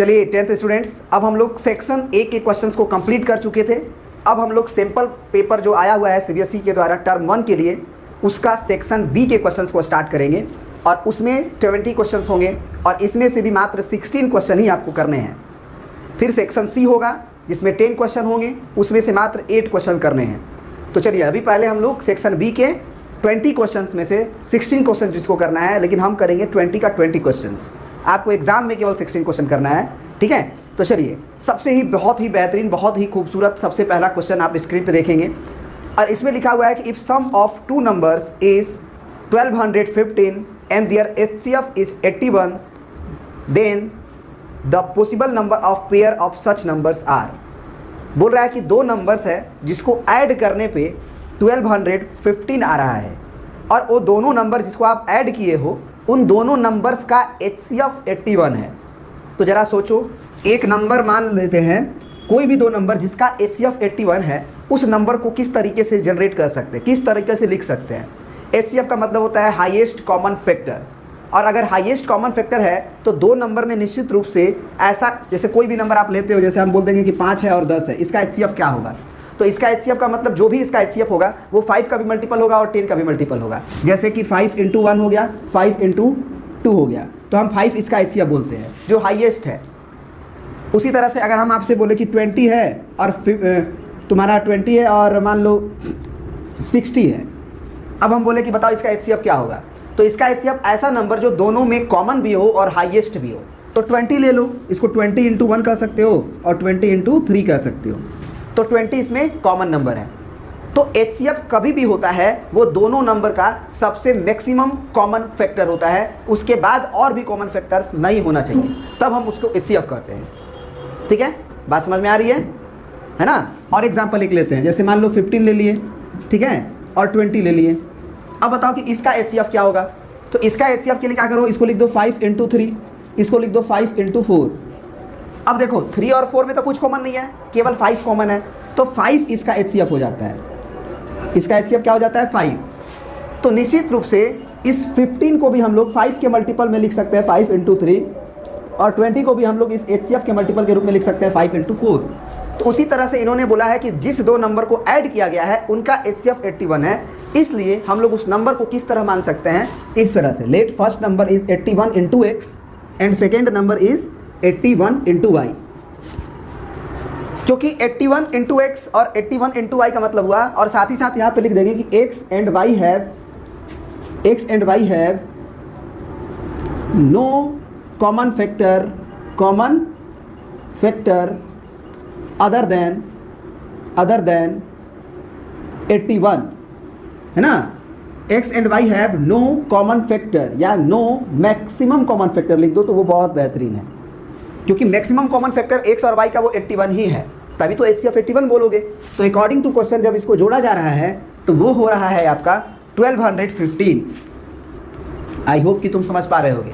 चलिए 10th students, अब हम लोग सेक्शन ए के क्वेश्चंस को कंप्लीट कर चुके थे। अब हम लोग सैम्पल पेपर जो आया हुआ है सीबीएसई के द्वारा टर्म 1 के लिए, उसका सेक्शन बी के क्वेश्चंस को स्टार्ट करेंगे और उसमें 20 क्वेश्चंस होंगे और इसमें से भी मात्र 16 क्वेश्चन ही आपको करने हैं। फिर सेक्शन सी होगा जिसमें 10 क्वेश्चन होंगे, उसमें से मात्र 8 क्वेश्चन करने हैं। तो चलिए अभी पहले हम लोग सेक्शन बी के 20 क्वेश्चंस में से 16 क्वेश्चन जिसको करना है, लेकिन हम करेंगे 20 का 20 क्वेश्चंस। आपको एग्जाम में केवल 16 क्वेश्चन करना है, ठीक है। तो चलिए सबसे ही बहुत ही बेहतरीन, बहुत ही खूबसूरत सबसे पहला क्वेश्चन आप स्क्रीन पे देखेंगे और इसमें लिखा हुआ है कि if sum of two numbers is 1215 and their HCF is 81, then the possible number of pair of such numbers are. बोल रहा है कि दो नंबर्स है जिसको ऐड करने पे 1215 आ रहा है और वो दोनों नंबर जिसको आप ऐड किए हो उन दोनों नंबर्स का एचसीएफ 81 है। तो ज़रा सोचो, एक नंबर मान लेते हैं, कोई भी दो नंबर जिसका एचसीएफ 81 है, उस नंबर को किस तरीके से जनरेट कर सकते हैं, किस तरीके से लिख सकते हैं। एचसीएफ का मतलब होता है हाईएस्ट कॉमन फैक्टर, और अगर हाईएस्ट कॉमन फैक्टर है तो दो नंबर में निश्चित रूप से ऐसा, जैसे कोई भी नंबर आप लेते हो, जैसे हम बोल देंगे कि 5 है और 10 है, इसका एचसीएफ क्या होगा। तो इसका एचसीएफ का मतलब जो भी इसका एचसीएफ होगा वो 5 का भी मल्टीपल होगा और 10 का भी मल्टीपल होगा। जैसे कि 5 × 1 हो गया, 5 × 2 हो गया, तो हम 5 इसका एचसीएफ बोलते हैं जो हाईएस्ट है। उसी तरह से अगर हम आपसे बोले कि 20 है और तुम्हारा 20 है और मान लो 60 है, अब हम बोले कि बताओ इसका एचसीएफ क्या होगा। तो इसका एचसीएफ ऐसा नंबर जो दोनों में कॉमन भी हो और हाईएस्ट भी हो। तो 20 ले लो, इसको 20 × 1 कह सकते हो और 20 × 3 कह सकते हो। तो 20 इसमें कॉमन नंबर है। तो एचसीएफ कभी भी होता है वो दोनों नंबर का सबसे मैक्सिमम कॉमन फैक्टर होता है, उसके बाद और भी कॉमन फैक्टर्स नहीं होना चाहिए, तब हम उसको एचसीएफ कहते हैं। ठीक है, बात समझ में आ रही है ना। और एग्जांपल लिख लेते हैं, जैसे मान लो 15 ले लिए, ठीक है, और 20 ले लिए। अब बताओ कि इसका एचसीएफ क्या होगा। तो इसका एचसीएफ के लिए क्या करो, इसको लिख दो 5 × 3, इसको लिख दो 5 × 4। अब देखो 3 और 4 में तो कुछ कॉमन नहीं है, केवल 5 कॉमन है, तो 5 इसका एचसीएफ हो जाता है। इसका एचसीएफ क्या हो जाता है, 5। तो निश्चित रूप से इस 15 को भी हम लोग 5 के मल्टीपल में लिख सकते हैं, 5 × 3, और 20 को भी हम लोग इस एचसीएफ के मल्टीपल के रूप में लिख सकते हैं, 5 × 4। तो उसी तरह से इन्होंने बोला है कि जिस दो नंबर को ऐड किया गया है उनका एचसीएफ 81 है, इसलिए हम लोग उस नंबर को किस तरह मान सकते हैं, इस तरह से। Let first number is 81 × x and second number is 81 × y। क्योंकि 81 × x और 81 × y का मतलब हुआ, और साथ ही साथ यहाँ पे लिख देंगे कि x and y have no common factor other than 81, है ना। x and y have no common factor या no maximum common factor लिख दो तो वो बहुत बेहतरीन है, क्योंकि मैक्सिमम कॉमन फैक्टर x और y का वो 81 ही है, तभी तो एचसीएफ 81 बोलोगे। तो अकॉर्डिंग टू क्वेश्चन जब इसको जोड़ा जा रहा है तो वो हो रहा है आपका 1215। आई होप कि तुम समझ पा रहे होगे,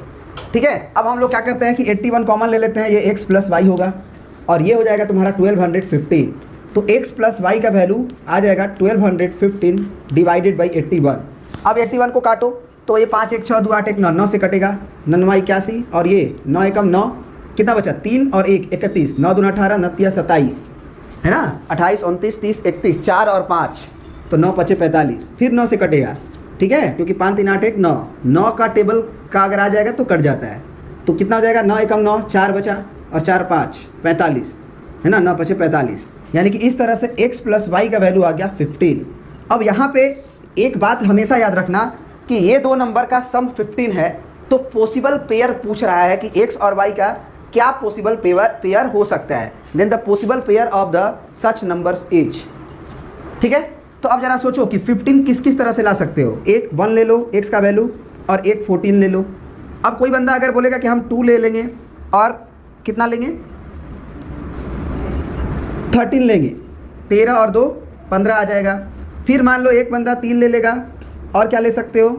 ठीक है। अब हम लोग क्या करते हैं कि 81 कॉमन ले लेते हैं, ये x + y होगा और ये हो जाएगा तुम्हारा 1215। तो x + y का वैल्यू आ जाएगा 1215 डिवाइडेड बाई 81। अब 81 को काटो तो ये 5 1 6 2 8 1 9, 9 से कटेगा, 9 9 81 और ये 9 1 9, कितना बचा, 3 और 1 31, 9 2 18, 9 3 27, है ना, 28 29 30 31, 4 और 5, तो 9 5 45, फिर 9 से कटेगा, ठीक है, क्योंकि 5 3 8 1 9, 9 का टेबल का अगर आ जाएगा तो कट जाता है। तो कितना हो जाएगा, 9 1 9, 4 बचा और 4 5 45, है ना, 9 5 45। यानी कि इस तरह से x + y का वैल्यू आ गया 15। अब यहाँ पे एक बात हमेशा याद रखना कि ये दो नंबर का सम 15 है, तो पॉसिबल पेयर पूछ रहा है कि x और y का क्या पॉसिबल पेयर हो सकता है। Then the possible pair of the such numbers is, ठीक है। तो अब जरा सोचो कि 15 किस किस तरह से ला सकते हो। एक 1 ले लो x का वैल्यू और एक 14 ले लो। अब कोई बंदा अगर बोलेगा कि हम 2 ले लेंगे और कितना लेंगे, 13 लेंगे, 13 और 2 15 आ जाएगा। फिर मान लो एक बंदा 3 ले लेगा और क्या ले सकते हो,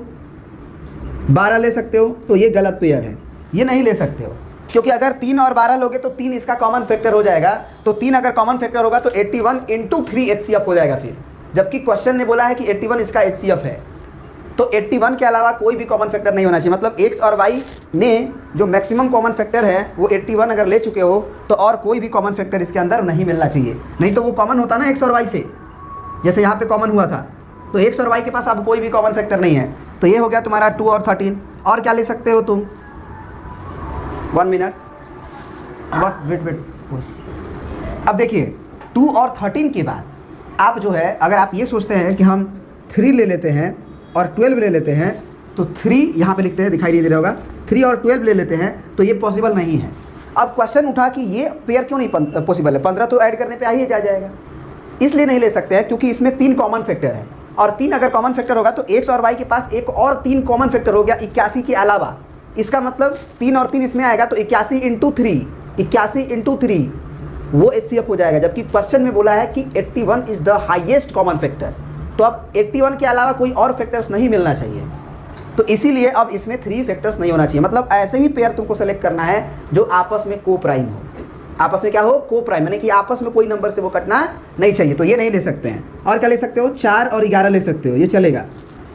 12 ले सकते हो। तो ये गलत पेयर है, ये नहीं ले सकते हो, क्योंकि अगर 3 और 12 लोगे तो 3 इसका कॉमन फैक्टर हो जाएगा। तो 3 अगर कॉमन फैक्टर होगा तो 81 × 3 एचसीएफ हो जाएगा फिर, जबकि क्वेश्चन ने बोला है कि 81 इसका एचसीएफ है। तो 81 के अलावा कोई भी कॉमन फैक्टर नहीं होना चाहिए। मतलब x और y में जो मैक्सिमम कॉमन फैक्टर है वो 81 अगर ले चुके हो तो और कोई भी कॉमन फैक्टर इसके अंदर नहीं मिलना चाहिए। नहीं तो वो कॉमन होता ना x और y से, जैसे यहाँ पे कॉमन हुआ था, तो x और y के पास अब कोई भी कॉमन फैक्टर नहीं है। तो ये हो गया तुम्हारा 2 और 13। और क्या ले सकते हो तुम? 1 मिनट, वेट। अब देखिए 2 और 13 के बाद आप जो है, अगर आप ये सोचते हैं कि हम 3 ले लेते हैं और 12 ले लेते हैं, तो 3 यहाँ पे लिखते हैं, दिखाई नहीं दे रहा होगा, 3 और 12 ले लेते हैं, तो ये पॉसिबल नहीं है। अब क्वेश्चन उठा कि ये पेयर क्यों नहीं पॉसिबल है? 15 तो ऐड करने पे आ ही जाएगा, इसलिए नहीं ले सकते हैं क्योंकि इसमें 3 कॉमन फैक्टर है। और 3 अगर कॉमन फैक्टर होगा तो x और y के पास एक और 3 कॉमन फैक्टर हो गया 81 के अलावा। इसका मतलब 3 और 3 इसमें आएगा तो 81 इंटू 3 वो HCF हो जाएगा। जबकि क्वेश्चन में बोला है कि 81 is the highest common factor, तो अब 81 के अलावा कोई और फैक्टर्स नहीं मिलना चाहिए। तो इसीलिए अब इसमें 3 फैक्टर्स नहीं होना चाहिए। मतलब ऐसे ही पेयर तुमको सेलेक्ट करना है जो आपस में को प्राइम हो। आपस में क्या हो? को प्राइम, यानी कि आपस में कोई नंबर से वो कटना नहीं चाहिए। तो ये नहीं ले सकते हैं। और क्या ले सकते हो? 4 और 11 ले सकते हो, ये चलेगा,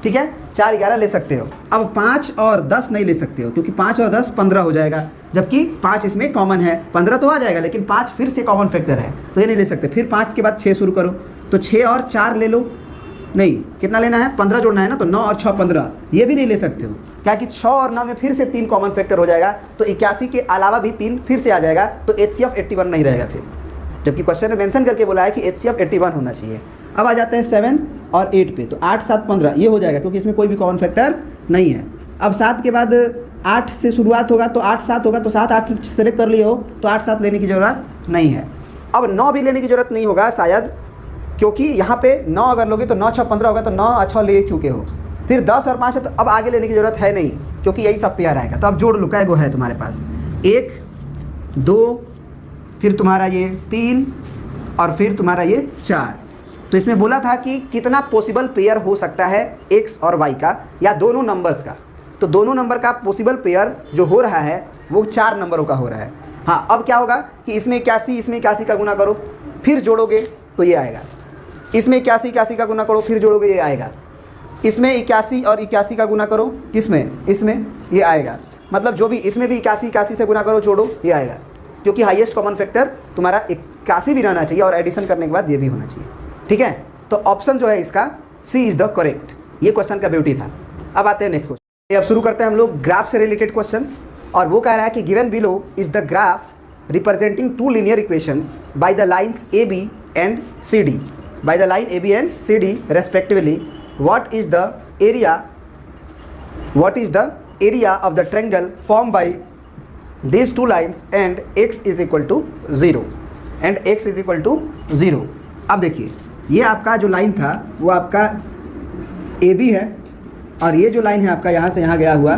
ठीक है, 4 11 ले सकते हो। अब 5 और 10 नहीं ले सकते हो क्योंकि 5 और 10 15 हो जाएगा, जबकि 5 इसमें कॉमन है। 15 तो आ जाएगा लेकिन 5 फिर से कॉमन फैक्टर है, तो ये नहीं ले सकते। फिर 5 के बाद 6 शुरू करो, तो 6 और 4 ले लो, नहीं कितना लेना है? 15 जोड़ना है ना, तो 9 और 6 15, ये भी नहीं ले सकते हो। क्या कि 6 और 9 में फिर से 3 कॉमन फैक्टर हो जाएगा, तो 81 के अलावा भी 3 फिर से आ जाएगा, तो HCF 81 नहीं रहेगा फिर, जबकि क्वेश्चन में मेंशन करके बोला है कि HCF 81 होना चाहिए। अब आ जाते हैं 7 और 8 पे, तो 8 7 15 ये हो जाएगा क्योंकि इसमें कोई भी कॉमन फैक्टर नहीं है। अब 7 के बाद 8 से शुरुआत होगा तो 8 7 होगा, तो 7 8 सेलेक्ट कर लिए हो तो 8 7 लेने की ज़रूरत नहीं है। अब 9 भी लेने की ज़रूरत नहीं होगा शायद, क्योंकि यहाँ पे 9 अगर लोगे तो 9 6 15 होगा, तो 9 अच्छा ले चुके हो। फिर 10 और 5 है, तो अब आगे लेने की ज़रूरत है नहीं क्योंकि यही सब पेयर आएगा। तो अब जोड़ लो, वो है तुम्हारे पास 1 2, फिर तुम्हारा ये 3 और फिर तुम्हारा ये 4। तो इसमें बोला था कि कितना पॉसिबल पेयर हो सकता है x और y का या दोनों नंबर्स का। तो दोनों नंबर का पॉसिबल पेयर जो हो रहा है वो 4 नंबरों का हो रहा है। हाँ, अब क्या होगा कि इसमें 81 इसमें 81 का गुना करो, फिर जोड़ोगे तो ये आएगा। इसमें 81 81 का गुना करो, फिर जोड़ोगे ये आएगा। इसमें 81 और 81 का गुना करो, किसमें? इसमें, ये आएगा। मतलब जो भी इसमें भी 81 81 से गुना करो, जोड़ो, ये आएगा। क्योंकि हाईएस्ट कॉमन फैक्टर तुम्हारा 81 भी रहना चाहिए और एडिशन करने के बाद ये भी होना चाहिए, ठीक है। तो ऑप्शन जो है इसका सी इज़ द करेक्ट। ये क्वेश्चन का ब्यूटी था। अब आते हैं नेक्स्ट क्वेश्चन। अब शुरू करते हैं हम लोग ग्राफ से रिलेटेड क्वेश्चंस, और वो कह रहा है कि given below is the graph representing 2 linear equations by the lines A B and C D, by the line A B and C D respectively, what is the area of the triangle formed by these 2 lines and x is equal to 0। अब देखिए ये आपका जो line था वो आपका AB है, और ये जो लाइन है आपका यहाँ से यहाँ गया हुआ,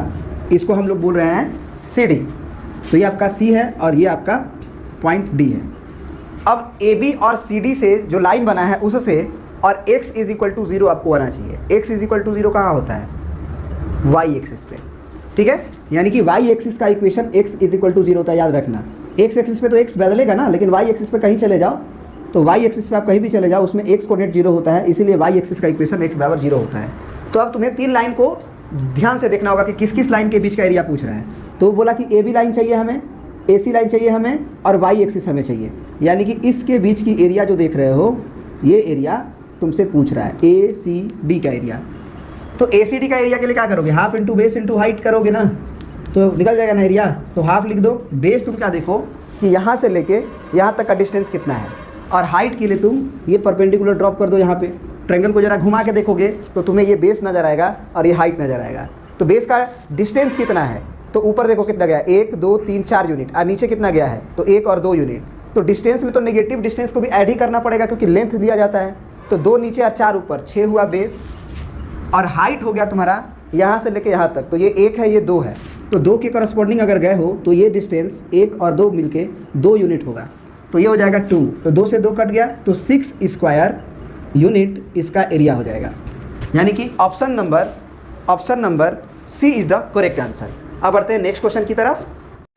इसको हम लोग बोल रहे हैं CD। तो ये आपका C है और ये आपका पॉइंट D है। अब AB और CD से जो लाइन बना है उससे और x इज इक्वल टू 0 आपको आना चाहिए। x इज इक्वल टू 0 कहाँ होता है? y एक्सिस पे, ठीक है। यानी कि y एक्सिस का equation x is equal to 0 होता है, याद रखना। x एक्सिस पे तो x बदलेगा ना, लेकिन y एक्सिस पे कहीं चले जाओ तो y एक्सिस पे आप कहीं भी चले जाओ उसमें x कोऑर्डिनेट 0 होता है, इसीलिए y एक्सिस का इक्वेशन x बराबर 0 होता है। तो अब तुम्हें 3 लाइन को ध्यान से देखना होगा कि किस किस लाइन के बीच का एरिया पूछ रहा है। तो बोला कि AB लाइन चाहिए हमें, AC लाइन चाहिए हमें, और y एक्सिस हमें चाहिए। यानी कि इसके बीच की एरिया जो देख रहे हो, ये एरिया तुमसे पूछ रहा है ACD का एरिया। तो ACD का एरिया के लिए क्या करोगे? Half into base into height करोगे ना, तो निकल जाएगा ना एरिया। तो हाफ लिख दो। बेस तुम क्या देखो कि यहाँ से लेके यहाँ तक का डिस्टेंस कितना है, और हाइट के लिए तुम ये परपेंडिकुलर ड्रॉप कर दो। यहाँ पे ट्रायंगल को जरा घुमा के देखोगे तो तुम्हें ये बेस नज़र आएगा और ये हाइट नज़र आएगा। तो बेस का डिस्टेंस कितना है? तो ऊपर देखो कितना गया, 1 2 3 4 यूनिट, और नीचे कितना गया है? तो 1 और 2 यूनिट। तो डिस्टेंस में तो नेगेटिव डिस्टेंस को भी ऐड ही करना पड़ेगा क्योंकि लेंथ दिया जाता है। तो 2 नीचे और 4 ऊपर, 6 हुआ बेस, और हाइट हो गया तुम्हारा यहाँ से लेके यहाँ तक। तो ये 1 है, ये 2 है, तो 2 के करस्पॉन्डिंग अगर गए हो तो ये डिस्टेंस 1 और 2 मिलके 2 यूनिट होगा। तो ये हो जाएगा 2, तो 2 से 2 कट गया, तो 6 स्क्वायर यूनिट इसका एरिया हो जाएगा। यानी कि option number C is the correct answer. अब बढ़ते हैं नेक्स्ट क्वेश्चन की तरफ।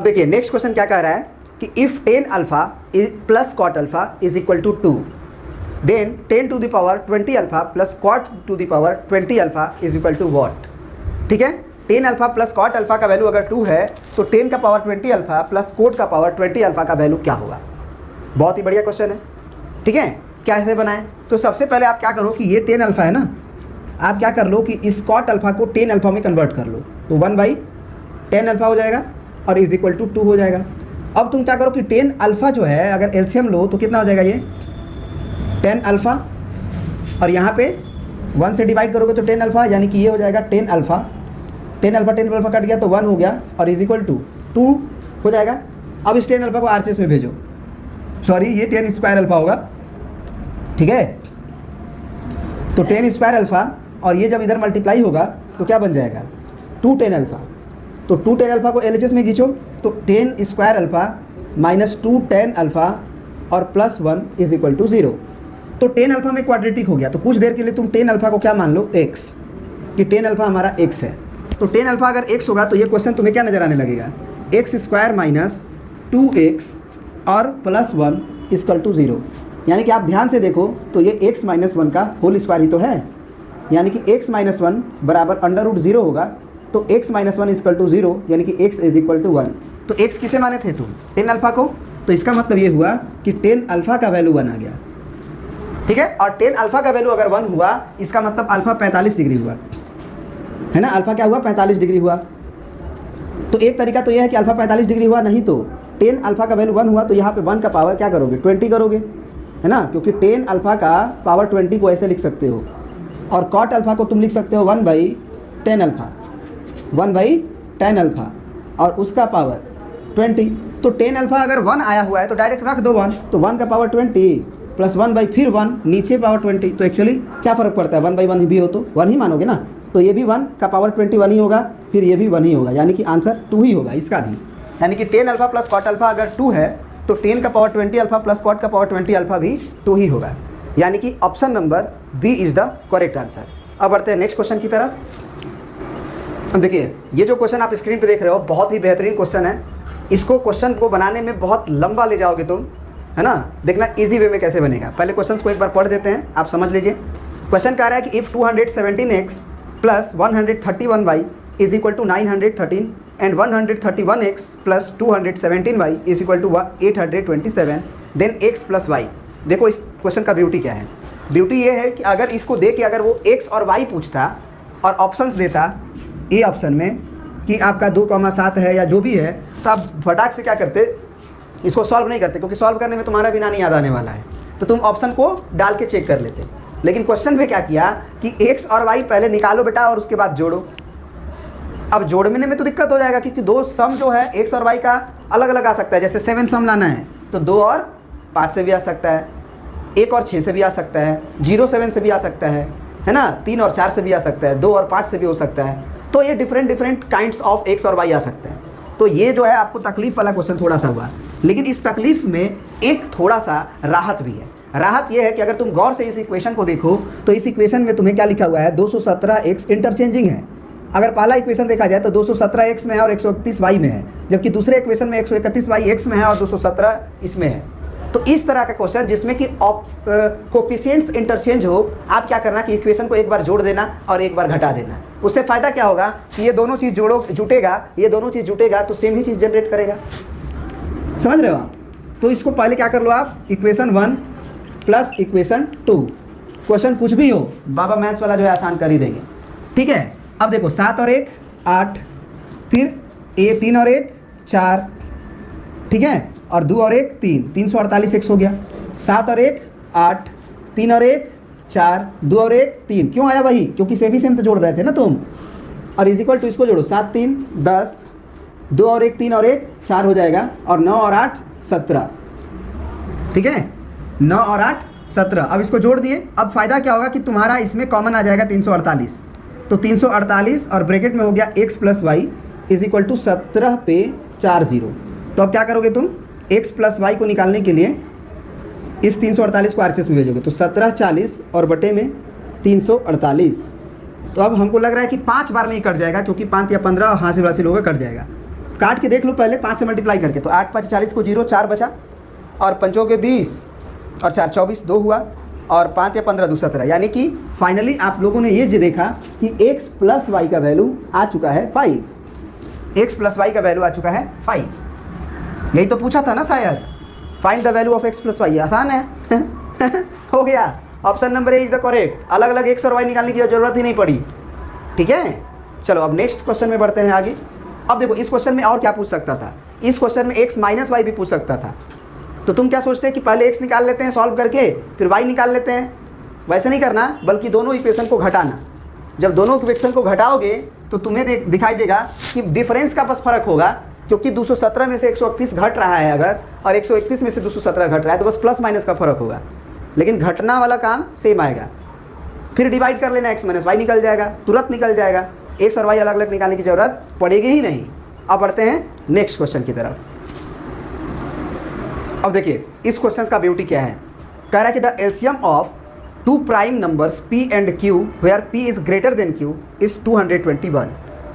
देखिए नेक्स्ट क्वेश्चन क्या कह रहा है कि if tan alpha plus cot alpha is equal to 2, then 10 to the power 20 alpha plus cot to the power 20 alpha is equal to what. ठीक है, 10 अल्फा प्लस कॉट अल्फा का वैल्यू अगर 2 है तो 10 का पावर 20 अल्फा प्लस कोट का power 20 alpha का value क्या होगा। बहुत ही बढ़िया क्वेश्चन है। ठीक है, कैसे बनाएं? तो सबसे पहले आप क्या करो कि ये 10 अल्फा है ना, आप क्या कर लो कि इस कॉट अल्फा को 10 अल्फा में कन्वर्ट कर लो, तो 1/10 अल्फा हो जाएगा और इज इक्वल टू 2 हो जाएगा। अब तुम क्या करो कि 10 अल्फा जो है अगर एलसीएम लो तो कितना हो जाएगा, ये 10 अल्फा और यहाँ पे 1 से डिवाइड करोगे तो 10 अल्फा, यानी कि ये हो जाएगा 10 अल्फा। 10 अल्फा कट गया तो 1 हो गया और इज इक्वल टू 2 हो जाएगा। अब इस 10 अल्फा को आरसीएस में भेजो, सॉरी ये 10 स्क्वायर अल्फा होगा। ठीक है, तो 10 स्क्वायर अल्फा और ये जब इधर मल्टीप्लाई होगा तो क्या बन जाएगा 2 10 अल्फा। तो 2 10 अल्फा को एलएचएस में खींचो तो 10 स्क्वायर अल्फा माइनस 2 10 अल्फा और प्लस 1 इज इक्वल टू 0। तो 10 अल्फा में क्वाड्रेटिक हो गया, तो कुछ देर के लिए तुम 10 अल्फा को क्या मान लो, x, कि 10 अल्फा हमारा x है। तो 10 अल्फा अगर x होगा तो ये क्वेश्चन तुम्हें क्या नजर आने लगेगा, x स्क्वायर माइनस 2x और प्लस 1 इक्वल टू 0। यानी कि आप ध्यान से देखो तो ये x माइनस 1 का होल स्क्वायर ही तो है, यानी कि x माइनस 1 बराबर अंडर रूट 0 होगा। तो x माइनस 1 इक्वल टू 0 यानी कि x इज इक्वल टू 1। तो x किसे माने थे तुम, 10 अल्फा को, तो इसका मतलब ये हुआ कि 10 अल्फा का वैल्यू 1 आ गया। ठीक है, और 10 अल्फा का वैल्यू अगर 1 हुआ इसका मतलब अल्फा 45 डिग्री हुआ, है ना। अल्फा क्या हुआ, 45 डिग्री हुआ। तो एक तरीका तो यह है कि अल्फा 45 डिग्री हुआ, नहीं तो 10 अल्फा का वैल्यू 1 हुआ तो यहाँ पे 1 का पावर क्या करोगे, 20 करोगे, है ना, क्योंकि 10 अल्फा का पावर 20 को ऐसे लिख सकते हो। और कॉट अल्फा को तुम लिख सकते हो 1/10 अल्फा, 1/10 अल्फा और उसका पावर 20। तो 10 अल्फा अगर 1 आया हुआ है तो डायरेक्ट रख दो 1, तो 1 का पावर 20 प्लस 1 फिर 1 नीचे पावर 20। तो एक्चुअली क्या फ़र्क पड़ता है, 1/1 भी हो तो 1 ही मानोगे ना, तो ये भी 1 का पावर 21 ही होगा, फिर ये भी 1 ही होगा, यानी कि आंसर 2 ही होगा इसका भी। यानी कि 10 अल्फा प्लस कॉट अल्फा अगर 2 है तो 10 का पावर 20 अल्फा प्लस कॉट का पावर 20 अल्फा भी 2 ही होगा, यानी कि option number B is the correct answer. अब बढ़ते हैं नेक्स्ट क्वेश्चन की तरफ। अब देखिए ये जो क्वेश्चन आप स्क्रीन पे देख रहे हो बहुत ही बेहतरीन क्वेश्चन है। इसको क्वेश्चन को बनाने में बहुत लंबा ले जाओगे तुम, है ना। देखना इजी वे में कैसे बनेगा। पहले क्वेश्चन को एक बार पढ़ देते हैं, आप समझ लीजिए। क्वेश्चन कह रहा है कि if 217x plus 131y is equal to 913 and 131x plus 217y is equal to 827 then x plus y। देखो इस क्वेश्चन का ब्यूटी क्या है, ब्यूटी ये है कि अगर इसको दे के अगर वो x और y पूछता और ऑप्शंस देता ए ऑप्शन में कि आपका 2,7 है या जो भी है, तो आप फटाक से क्या करते, इसको सॉल्व नहीं करते, क्योंकि सॉल्व करने में तुम्हारा बिना नहीं याद आने वाला है, तो तुम ऑप्शन को डाल के चेक कर लेते। लेकिन क्वेश्चन में क्या किया कि x और y पहले निकालो बेटा और उसके बाद जोड़ो। अब जोड़ने में तो दिक्कत हो जाएगा क्योंकि दो सम जो है x और y का अलग अलग आ सकता है। जैसे 7 सम लाना है तो 2 और 5 से भी आ सकता है, 1 और 6 से भी आ सकता है, 0 7 से भी आ सकता है ना, 3 और 4 से भी आ सकता है, 2 और 5 से भी हो सकता है। तो ये डिफरेंट काइंड्स ऑफ x और y आ सकते हैं। तो ये जो है आपको तकलीफ वाला क्वेश्चन थोड़ा सा हुआ, लेकिन इस तकलीफ में एक थोड़ा सा राहत भी है। राहत ये है कि अगर तुम गौर से इस इक्वेशन को देखो तो इस इक्वेशन में तुम्हें क्या लिखा हुआ है, 217x इंटरचेंजिंग है। अगर पहला इक्वेशन देखा जाए तो 217x में है और 131y में है, जबकि दूसरे इक्वेशन में 131y x में है और 217 इसमें है। तो इस तरह का क्वेश्चन जिसमें कि कोफिशिएंट्स इंटरचेंज हो, आप क्या करना कि इक्वेशन को एक बार जोड़ देना और एक बार घटा देना। उससे फ़ायदा क्या होगा कि ये दोनों चीज़ जुटेगा तो सेम ही चीज़ जनरेट करेगा। समझ रहे हो आप। तो इसको पहले क्या कर लो आप, इक्वेशन 1 प्लस इक्वेशन 2। क्वेश्चन कुछ भी हो बाबा मैथ्स वाला जो है आसान कर ही देंगे। ठीक है, अब देखो 7 और 1 8, फिर 3 और 1 4, ठीक है, और 2 और 1 3, 348 x हो गया। 7 और 1 8, 3 और 1 4, 2 और 1 3। क्यों आया वही, क्योंकि सेम तो जोड़ रहे थे ना तुम। और इज इक्वल टू इसको जोड़ो, 7 3 10, 2 और 1 3 और 1 4 हो जाएगा, और 9 और 8 17। ठीक है, 9 और 8 17। अब इसको जोड़ दिए। अब फ़ायदा क्या होगा कि तुम्हारा इसमें कॉमन आ जाएगा 348। तो 348 और ब्रैकेट में हो गया x plus y is equal to 17 पे 4 0। तो अब क्या करोगे तुम, x प्लस वाई को निकालने के लिए इस 348 को आरएचएस में भेजोगे, तो 17 40 और बटे में 348। तो अब हमको लग रहा है कि 5 बार में ही कट जाएगा, क्योंकि 5 या 15 हासिल हासिल होगा, कट जाएगा। काट के देख लो पहले 5 से मल्टीप्लाई करके, तो 8 5 40 को 0 4 बचा, और 5 के 20 और 4 24 2 हुआ, और 5 या 15 दूसरा तरह, यानी कि फाइनली आप लोगों ने ये देखा कि x प्लस वाई का वैल्यू आ चुका है 5। x प्लस वाई का वैल्यू आ चुका है 5। यही तो पूछा था ना शायद, find the value of x plus y, आसान है हो गया। Option number A is the correct, अलग अलग x और y निकालने की जरूरत ही नहीं पड़ी। ठीक है, चलो अब नेक्स्ट क्वेश्चन में बढ़ते हैं आगे। अब देखो इस क्वेश्चन में और क्या पूछ सकता था, इस क्वेश्चन में x माइनस वाई भी पूछ सकता था। तो तुम क्या सोचते हैं कि पहले x निकाल लेते हैं सॉल्व करके, फिर y निकाल लेते हैं? वैसे नहीं करना, बल्कि दोनों इक्वेशन को घटाना। जब दोनों इक्वेशन को घटाओगे तो तुम्हें दिखाई देगा कि डिफरेंस का बस फर्क होगा, क्योंकि 217 में से 131 घट रहा है अगर, और 131 में से 217 घट रहा है, तो बस प्लस माइनस का फर्क होगा, लेकिन घटना वाला काम सेम आएगा। फिर डिवाइड कर लेना, x माइनस वाई निकल जाएगा, तुरंत निकल जाएगा, x और y अलग अलग निकालने की जरूरत पड़ेगी ही नहीं। अब बढ़ते हैं नेक्स्ट क्वेश्चन की तरफ। अब देखिए इस क्वेश्चन का ब्यूटी क्या है, कह रहा है कि the LCM of two prime numbers p and q where p is greater than q is 221,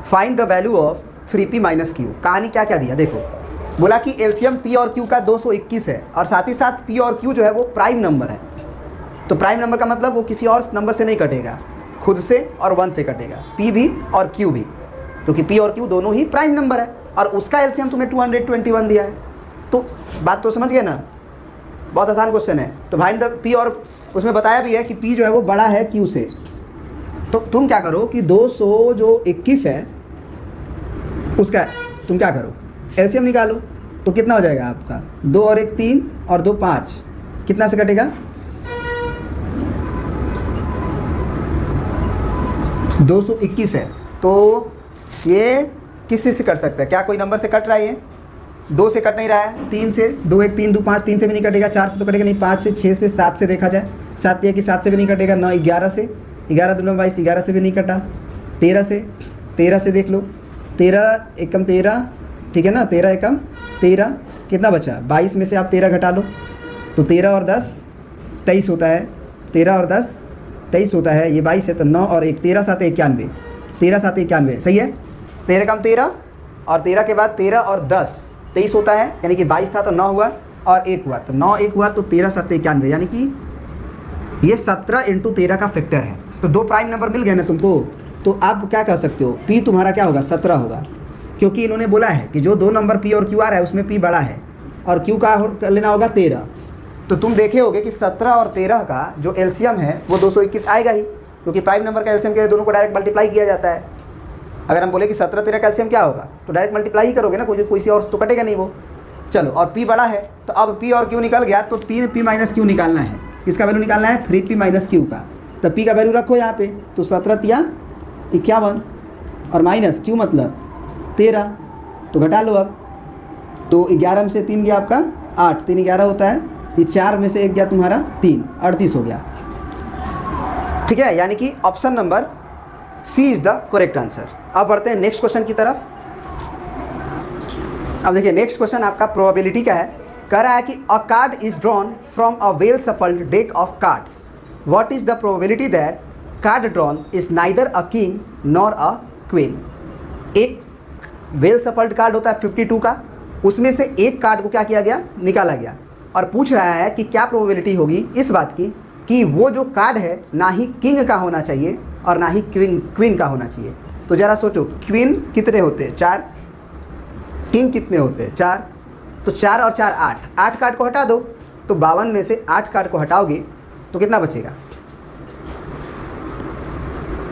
find the value of 3p minus q। कहानी क्या क्या दिया, देखो बोला कि एलसीएम p और q का 221 है, और साथ ही साथ p और q जो है वो प्राइम नंबर है। तो प्राइम नंबर का मतलब वो किसी और नंबर से नहीं कटेगा, खुद से और 1 से कटेगा, p भी और q भी, क्योंकि p और q दोनों ही प्राइम नंबर है, और उसका एलसीएम तुम्हें 221 दिया है। तो बात तो समझ गए ना, बहुत आसान क्वेश्चन है। तो फाइंड द p, और उसमें बताया भी है कि p जो है वो बड़ा है q से। तो तुम क्या करो कि 221 है उसका तुम क्या करो, एलसीएम निकालो। तो कितना हो जाएगा आपका, 2 और 1 3 और 2 5, कितना से कटेगा, 221 है। तो ये किस चीज़ से कट सकता है, क्या कोई नंबर से कट रहा है? ये 2 से कट नहीं रहा है, 3 से, 2 1 3 2 5, 3 से भी नहीं कटेगा, 4 से तो कटेगा नहीं, 5 से, 6 से, 7 से देखा जाए, 7 या कि 7 से भी नहीं कटेगा, 9 11 से, 11 2 9 22, 11 से भी नहीं कटा, 13 से देख लो, 13 एकम 13, ठीक है ना, 13 एकम 13, कितना बचा, 22 में से आप 13 घटा लो, तो 13 और 10 23 होता है, 13 और 10 23 होता है, ये 22 है, तो 9 और 1 13 7 91, 13 7 91, सही है। 13 कम 13, और 13 के बाद 13 और 10 23 होता है, यानी कि 22 था तो 9 हुआ और 1 हुआ, तो 9 1 हुआ, तो 13 7 91, यानी कि ये 17 × 13 का फैक्टर है। तो 2 प्राइम नंबर मिल गए ना तुमको, तो आप क्या कर सकते हो, p तुम्हारा क्या होगा, 17 होगा, क्योंकि इन्होंने बोला है कि जो 2 नंबर p और q आ रहा है उसमें p बड़ा है, और q का लेना होगा 13। तो तुम देखे होगे कि 17 और 13 का जो एलसीएम है वो 221 आएगा ही, क्योंकि प्राइम नंबर का एलसीएम के दोनों को डायरेक्ट मल्टीप्लाई किया जाता है। अगर हम बोले कि 17 13 का एलसीएम क्या होगा, तो डायरेक्ट मल्टीप्लाई ही करोगे ना, कोई सी और तो कटेगा नहीं वो। चलो, और p बड़ा है, तो अब p और q निकल गया, तो 3p माइनस q निकालना है। किसका वैल्यू निकालना है, 3p माइनस q का। तो p का वैल्यू रखो यहाँ पे, तो 17 3 51, और माइनस q मतलब 13, तो घटा लो अब, तो 11 में से 3 गया आपका 8, 3 11 होता है, ये 4 में से 1 गया तुम्हारा 3, 38 हो गया। ठीक है, यानी कि option number C is the correct answer. अब बढ़ते हैं नेक्स्ट क्वेश्चन की तरफ। अब देखिए नेक्स्ट क्वेश्चन आपका प्रोबेबिलिटी का है, कह रहा है कि अ card is drawn from a well shuffled deck of cards, what is the probability that card drawn is neither a king nor a queen. एक वेल सफल्ड कार्ड होता है 52 का, उसमें से एक कार्ड को क्या किया गया, निकाला गया, और पूछ रहा है कि क्या प्रोबेबिलिटी होगी इस बात की कि वो जो कार्ड है ना ही किंग का होना चाहिए और ना ही क्वीन का होना चाहिए। तो ज़रा सोचो, क्वीन कितने होते हैं, 4, किंग कितने होते हैं, 4, तो 4 और 4 8, 8 कार्ड को हटा दो, तो 52 में से 8 कार्ड को हटाओगे तो कितना बचेगा,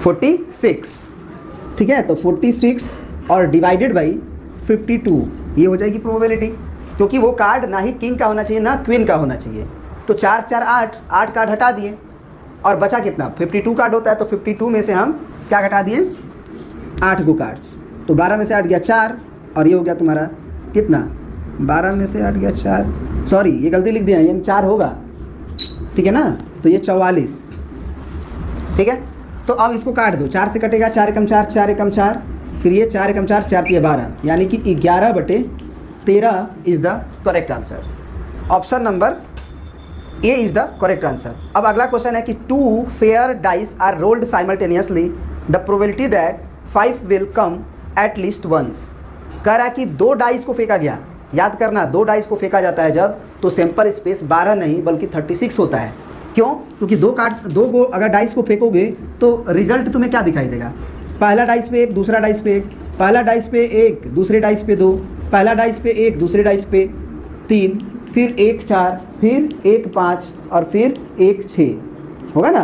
46। ठीक है, तो 46 और डिवाइडेड बाई 52, ये हो जाएगी प्रोबेबिलिटी, क्योंकि वो कार्ड ना ही किंग का होना चाहिए ना क्वीन का होना चाहिए। तो 4 4 8, 8 कार्ड हटा दिए, और बचा कितना, 52 कार्ड होता है, तो 52 में से हम क्या घटा दिए, 8 को कार्ड, तो 12 में से 8 गया 4, और ये हो गया तुम्हारा कितना, 12 में से 8 गया 4, सॉरी ये गलती लिख दिया, ये 4 होगा, ठीक है ना, तो ये 44। ठीक है, तो अब इसको काट दो, 4 से कटेगा, 4 एकम 4, 4 एकम 4, फिर ये 4 एकम 4, 4 12, यानी कि 11/13 is the correct answer. Option number A is the correct answer. अब अगला क्वेश्चन है कि 2 fair dice are rolled simultaneously, the probability that 5 will come at least once. कह रहा है कि 2 डाइस को फेंका गया, याद करना 2 डाइस को फेंका जाता है जब, तो सैंपल स्पेस 12 नहीं बल्कि 36 होता है, क्यों? क्योंकि दो को अगर डाइस को फेंकोगे तो रिजल्ट तुम्हें क्या दिखाई देगा? पहला डाइस पे एक, दूसरा डाइस पे एक, पहला डाइस पे एक, दूसरे डाइस पे दो, पहला डाइस पे एक, दूसरे डाइस पे 3, फिर 1 4, फिर 1 5 और फिर 1 6 होगा ना।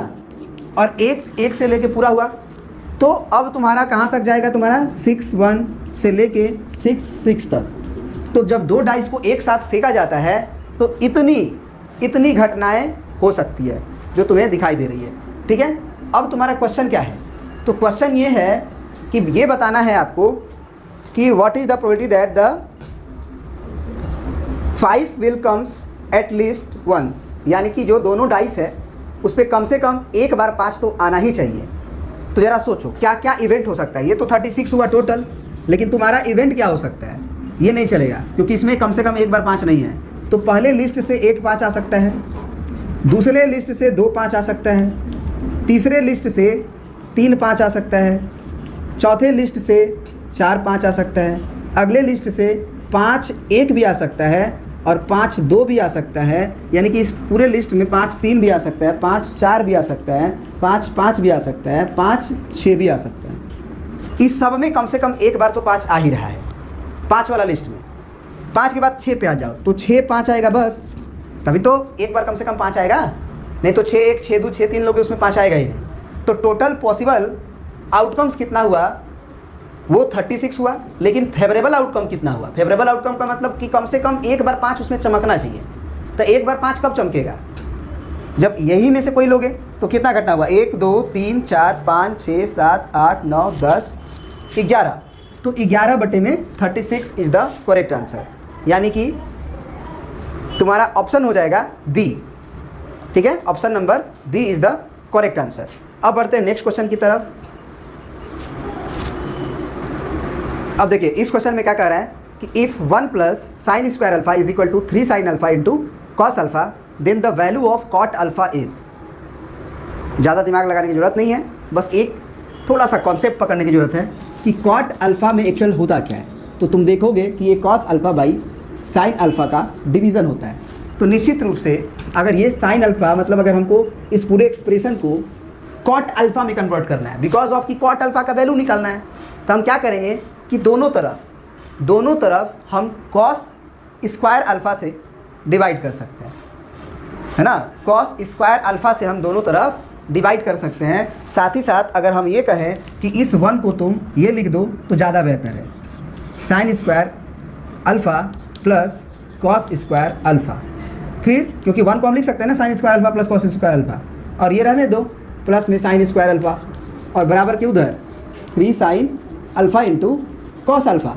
और एक से लेके पूरा हुआ, तो अब तुम्हारा कहाँ तक जाएगा? तुम्हारा 6 1 से लेके 6 6 तक। तो जब दो डाइस को एक साथ फेंका जाता है तो इतनी घटनाएं हो सकती है जो तुम्हें दिखाई दे रही है। ठीक है, अब तुम्हारा क्वेश्चन क्या है? तो क्वेश्चन ये है कि ये बताना है आपको कि what is the probability that the 5 will comes at least once, यानी कि जो दोनों डाइस है उस पर कम से कम एक बार 5 तो आना ही चाहिए। तो ज़रा सोचो क्या क्या इवेंट हो सकता है। ये तो 36 हुआ टोटल, लेकिन तुम्हारा इवेंट क्या हो सकता है? ये नहीं चलेगा क्योंकि इसमें कम से कम एक बार 5 नहीं है। तो पहले लिस्ट से 1 5 आ सकता है, दूसरे लिस्ट से 2 5 आ सकता है, तीसरे लिस्ट से 3 5 आ सकता है, चौथे लिस्ट से 4 5 आ सकता है, अगले लिस्ट से 5 1 भी आ सकता है और 5 2 भी आ सकता है। यानी कि इस पूरे लिस्ट में 5 3 भी आ सकता है, 5 4 भी आ सकता है, 5 5 भी आ सकता है, 5 6 भी आ सकता है। इस सब में कम से कम एक बार तो 5 आ ही रहा है। 5 वाला लिस्ट में 5 के बाद 6 पे आ जाओ तो 6 5 आएगा बस, तभी तो एक बार कम से कम 5 आएगा। नहीं तो 6 1 6 2 6 3 लोगे उसमें 5 आएगा ही नहीं। तो टोटल पॉसिबल आउटकम्स कितना हुआ? वो 36 हुआ। लेकिन फेवरेबल आउटकम कितना हुआ? फेवरेबल आउटकम का मतलब कि कम से कम एक बार 5 उसमें चमकना चाहिए। तो एक बार 5 कब चमकेगा? जब यही में से कोई लोगे तो कितना घटना हुआ? 1 2 3 4 5 6 7 8 9 10 11। तो 11 बटे में 36 इज द करेक्ट आंसर, यानी कि तुम्हारा ऑप्शन हो जाएगा बी। ठीक है, option number B is the correct answer. अब बढ़ते हैं नेक्स्ट क्वेश्चन की तरफ। अब देखिए इस क्वेश्चन में क्या कह रहा है कि if 1 plus sine square alpha is equal to 3 sine alpha into cos alpha then the value of cot alpha is. ज़्यादा दिमाग लगाने की जरूरत नहीं है, बस एक थोड़ा सा कॉन्सेप्ट पकड़ने की जरूरत है कि कॉट अल्फा में एक्चुअल होता क्या है। तो तुम देखोगे कि ये cos alpha by sine alpha का डिवीज़न होता है। तो निश्चित रूप से अगर ये साइन अल्फा मतलब अगर हमको इस पूरे एक्सप्रेशन को कॉट अल्फा में कन्वर्ट करना है, बिकॉज ऑफ कि कॉट अल्फा का वैल्यू निकालना है, तो हम क्या करेंगे कि दोनों तरफ हम कॉस स्क्वायर अल्फा से डिवाइड कर सकते हैं, है ना। कॉस स्क्वायर अल्फा से हम दोनों तरफ डिवाइड कर सकते हैं। साथ ही साथ अगर हम ये कहें कि इस 1 को तुम ये लिख दो तो ज़्यादा बेहतर है, sine square alpha plus cos square alpha. फिर क्योंकि 1 को हम लिख सकते हैं ना sine square alpha plus cos square alpha, और ये रहने दो प्लस में साइन स्क्वायर अल्फ़ा और बराबर के उधर 3 sine alpha into cos alpha.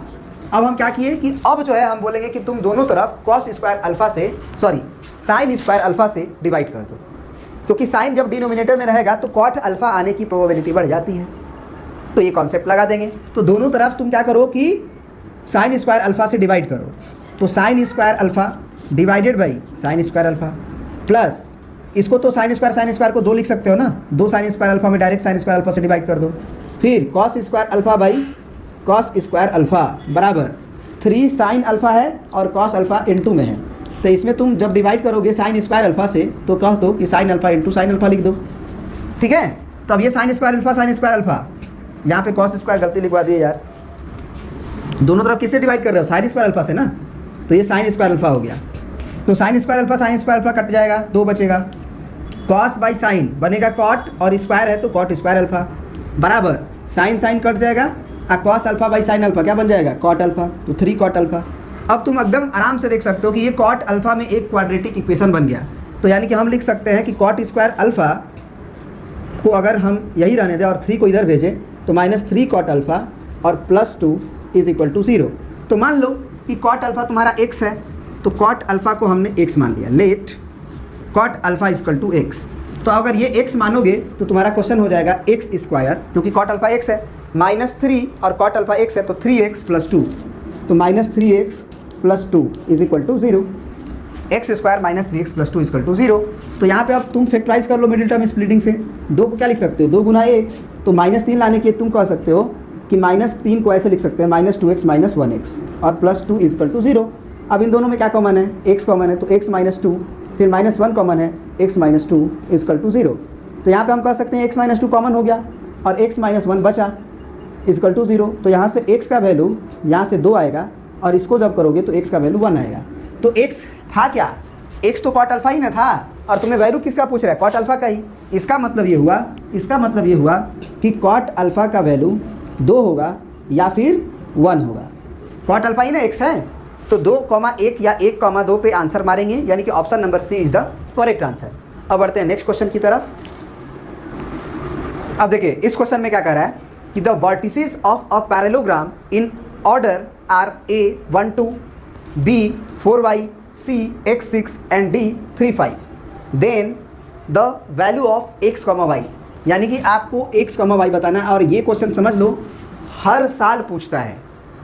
अब हम क्या किए कि अब जो है हम बोलेंगे कि तुम दोनों तरफ कॉस स्क्वायर अल्फ़ा से साइन स्क्वायर अल्फ़ा से डिवाइड कर दो, क्योंकि साइन जब डिनोमिनेटर में रहेगा तो कॉट अल्फ़ा आने की प्रोबेबिलिटी बढ़ जाती है। तो ये कॉन्सेप्ट लगा देंगे। तो दोनों तरफ तुम क्या करो कि साइन स्क्वायर अल्फ़ा से डिवाइड करो, तो sine square alpha divided by sine square alpha plus इसको तो साइन स्क्वायर को 2 लिख सकते हो ना, 2 साइन स्क्वायर अल्फ़ा में डायरेक्ट साइन स्क्वायर अल्फ़ा से डिवाइड कर दो। फिर cos square alpha by cos square alpha बराबर 3 साइन अल्फ़ा है और कॉस अल्फ़ा इनटू में है। तो इसमें तुम जब डिवाइड करोगे साइन स्क्वायर अल्फ़ा से तो कह दो कि sine alpha into sine alpha लिख दो। ठीक है, तो अब ये साइन स्क्वायर अल्फ़ा, यहाँ पे कॉस स्क्वायर गलती लिखवा दिए यार, दोनों तरफ किससे डिवाइड कर रहे हो? साइन स्क्वायर अल्फ़ा से ना, तो ये साइन स्क्वायर अल्फ़ा हो गया। तो साइन स्क्वायर अल्फ़ा कट जाएगा, 2 बचेगा। कॉस बाई साइन बनेगा कॉट और स्क्वायर है तो कॉट स्क्वायर अल्फ़ा बराबर साइन कट जाएगा और cos alpha by sine alpha क्या बन जाएगा? कॉट अल्फ़ा, तो 3 कॉट अल्फ़ा। अब तुम एकदम आराम से देख सकते हो कि ये कॉट अल्फ़ा में एक क्वाड्रेटिक इक्वेशन बन गया। तो यानी कि हम लिख सकते हैं कि कॉट स्क्वायर अल्फ़ा को अगर हम यही रहने दें और 3 को इधर भेजें तो -3 कॉट अल्फ़ा और +2 इज इक्वल टू 0। तो मान लो कि कॉट अल्फ़ा तुम्हारा x है, तो कॉट अल्फ़ा को हमने x मान लिया। Let cot alpha equal to x। तो अगर ये x मानोगे तो तुम्हारा क्वेश्चन हो जाएगा x स्क्वायर, क्योंकि कॉट अल्फ़ा x है, -3 और कॉट अल्फ़ा x है तो 3x + 2, तो -3x + 2 is equal to 0। X square -3x + 2 is equal to 0। तो यहाँ पे अब तुम फैक्टराइज कर लो मिडिल टर्म स्प्लिटिंग से। 2 को क्या लिख सकते हो? 2 गुना 1, तो -3 लाने के तुम कह सकते हो कि -3 को ऐसे लिख सकते हैं -2x - 1x और +2 इज इक्वल टू 0। अब इन दोनों में क्या कॉमन है? x कॉमन है, तो x - 2 फिर -1 कॉमन है, x - 2 = 0। तो यहाँ पे हम कह सकते हैं x - 2 कॉमन हो गया और x - 1 बचा = 0। तो यहाँ से x का वैल्यू यहाँ से 2 आएगा और इसको जब करोगे तो x का वैल्यू 1 आएगा। तो x था क्या? x तो कॉट अल्फा ही ना था, और तुम्हें वैल्यू किसका पूछ रहा है? कॉट अल्फा का ही। इसका मतलब ये हुआ कि कॉट अल्फा का वैल्यू 2 होगा या फिर 1 होगा। कॉट अल्फा ही ना x है, तो 2,1 या 1,2 पे आंसर मारेंगे, यानी कि option number C is the correct answer. अब बढ़ते हैं नेक्स्ट क्वेश्चन की तरफ। अब देखिए इस क्वेश्चन में क्या कह रहा है कि the vertices of a parallelogram in order are A 1 2, B 4y, C x 6 and D 3 5, then the value of x, y, यानी कि आपको x, y बताना है। और ये क्वेश्चन समझ लो हर साल पूछता है